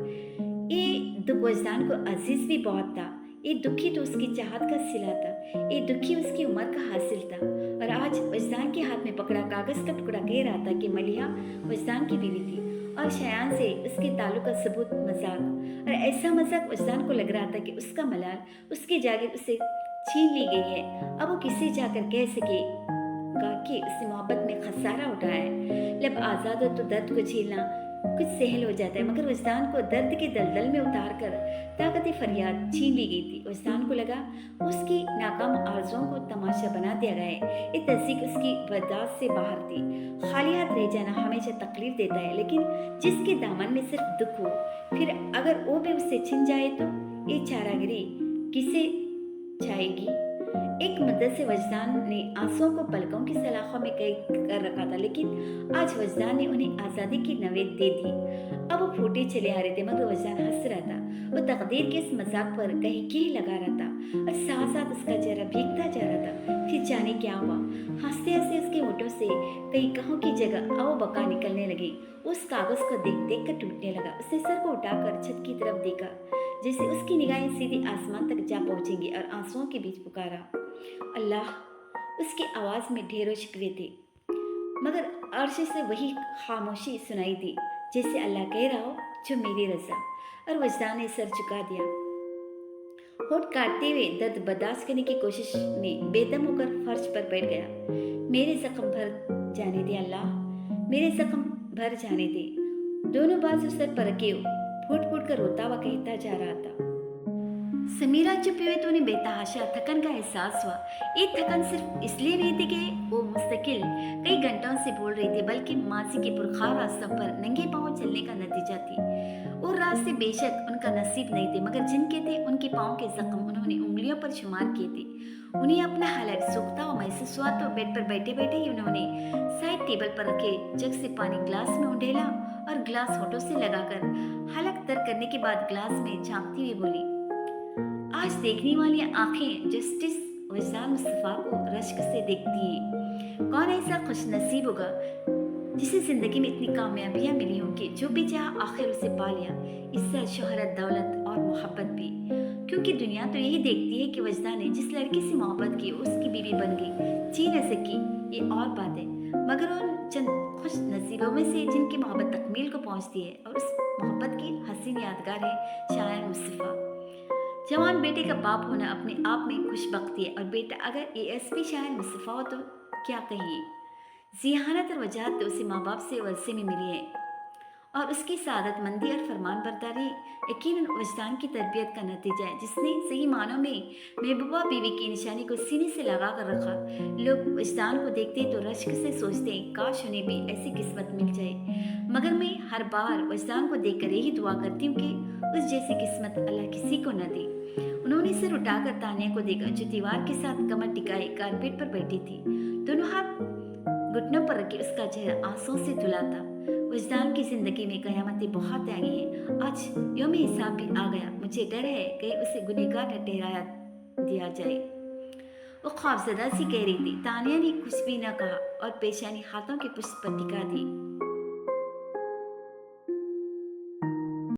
ये दुख वजदान को अजीज भी बहुत था। ये दुखी तो उसकी चाहत का सिला था, ये दुखी उसकी उम्र का हासिल था। और आज वजदान के हाथ में पकड़ा कागज का टुकड़ा कह रहा था कि मलिहा वजदान की बीवी थी और शायान से उसके ताल्लुक का सबूत मजाक, और ऐसा मजाक वजदान को लग रहा था कि उसका मलाल, उसकी जागीर उससे छीन ली गई है। अब वो किसे जाकर कह सके कि उससे मोहब्बत में खसारा उठाया है। जब आज़ाद हो तो दर्द को झेलना कुछ सहल हो जाता है, मगर वजदान को दर्द के दलदल में उतार कर ताकत फरियाद छीन ली गई थी। वजदान को लगा उसकी नाकाम आरज़ुओं को तमाशा बना दिया गया है। ये तस्दीक उसकी बर्दाश्त से बाहर थी। खाली हाथ रह जाना हमेशा तकलीफ देता है, लेकिन जिसके दामन में सिर्फ दुख हो, फिर अगर वो भी उससे छिन जाए तो ये चारागिरी किसे छाएगी? एक मुद्दत से वजदान ने आंसुओं को पलकों की सलाखों में कैद कर रखा था, लेकिन आज वजदान ने उन्हें आज़ादी की नवेद दे दी। अब वो फूटे चले आ रहे थे, मगर वजदान हंस रहा था। वो तकदीर के इस मजाक पर कहीं की लगा रहा था और साथ साथ उसका चेहरा भीगता जा रहा था। फिर जाने क्या हुआ, हंसते हंसते उसके होठों से कई कहों की जगह आओ बका निकलने लगी। उस कागज को देख देख कर टूटने लगा। उसने सर को उठाकर छत की तरफ देखा, जैसे उसकी निगाहें सीधी आसमान तक जा पहुंचेंगी, और आंसुओं के बीच पुकारा अल्लाह। उसकी आवाज़ में ढेरों शिकवे थे, मगर अर्श से वही खामोशी सुनाई दी, जैसे अल्लाह कह रहा हो जो मेरी रज़ा। और वजदान ने सर झुका दिया। होठ काटते हुए दर्द बर्दाश्त करने की कोशिश में बेदम होकर फर्श पर बैठ गया। मेरे जख्म भर जाने दे अल्लाह, मेरे जख्म भर जाने दे। दोनों बाजू सर पर रखे फूट फूट कर रोता हुआ कहता जा रहा था। समीरा चुप हुए तो उन्हें बेतहाशा थकन का एहसास हुआ। ये थकन सिर्फ इसलिए नहीं थी कि वो मुस्तकिल कई घंटों से बोल रही थी, बल्कि माजी के पुरखार रास्तों पर नंगे पांव चलने का नतीजा थी। और रास्ते बेशक उनका नसीब नहीं थे, मगर जिनके थे उनके पाँव के जख्म उन्होंने उंगलियों पर शुमार किए थे। उन्हें अपना हालत सूखता हुआ महसूस हुआ तो बेड पर बैठे बैठे ही उन्होंने साइड टेबल पर रखे जग से पानी ग्लास में उंडेला और ग्लास होठों से लगाकर हलक तर करने के बाद ग्लास में झांकती हुई बोली, आज देखने वाली आंखें जस्टिस वजदान मुस्तफ़ा को रश्क से देखती हैं। कौन ऐसा खुश नसीब होगा जिसे जिंदगी में इतनी कामयाबियां मिली हों कि जो भी चाह आखिर उसे पा लिया, इससे शोहरत, दौलत और मोहब्बत भी। क्योंकि दुनिया तो यही देखती है कि वजदान ने जिस लड़की से मोहब्बत की उसकी बीवी बन गई, जी न सकी, ये और बात है। मगर उन चंद खुश नसीबों में से जिनकी मोहब्बत तकमील को पहुंचती है और उस मोहब्बत की हसीन यादगार है शायर मुस्तफ़ा। जवान बेटे का बाप होना अपने आप में खुशबख्ती है, और बेटा अगर एएसपी शायर मुस्तफ़ा हो तो क्या कहिए। ज़िहानत और वजाहत तो उसे माँ बाप से वरसे में मिली है, और उसकी सादतमंदी और फरमान बरदारी यकीनन वजदान की तरबियत का नतीजा है, जिसने सही मानों में महबूबा बीवी की निशानी को सीने से लगा कर रखा। लोग वजदान को देखते तो रश्क से सोचते हैं, काश उन्हें भी ऐसी किस्मत मिल जाए। मगर मैं हर बार वजदान को देखकर यही दुआ करती हूँ कि उस जैसी किस्मत अल्लाह किसी को न दे। उन्होंने सिर उठाकर तानिया को देखा, जो दीवार के साथ कमर टिकाए कारपेट पर बैठी थी। दोनों हाथ घुटनों पर रखे उसका चेहरा आंसुओं से धुला था। वजदान की जिंदगी में कयामतें बहुत आई हैं, आज यौम हिसाब भी आ गया। मुझे डर है कहीं उसे गुनहगार न ठहराया दिया जाए। वो ख्वाबज़दा सी कह रही थी। तानिया ने कुछ भी न कहा और पेशानी हाथों के पुष्प पर टिका दी।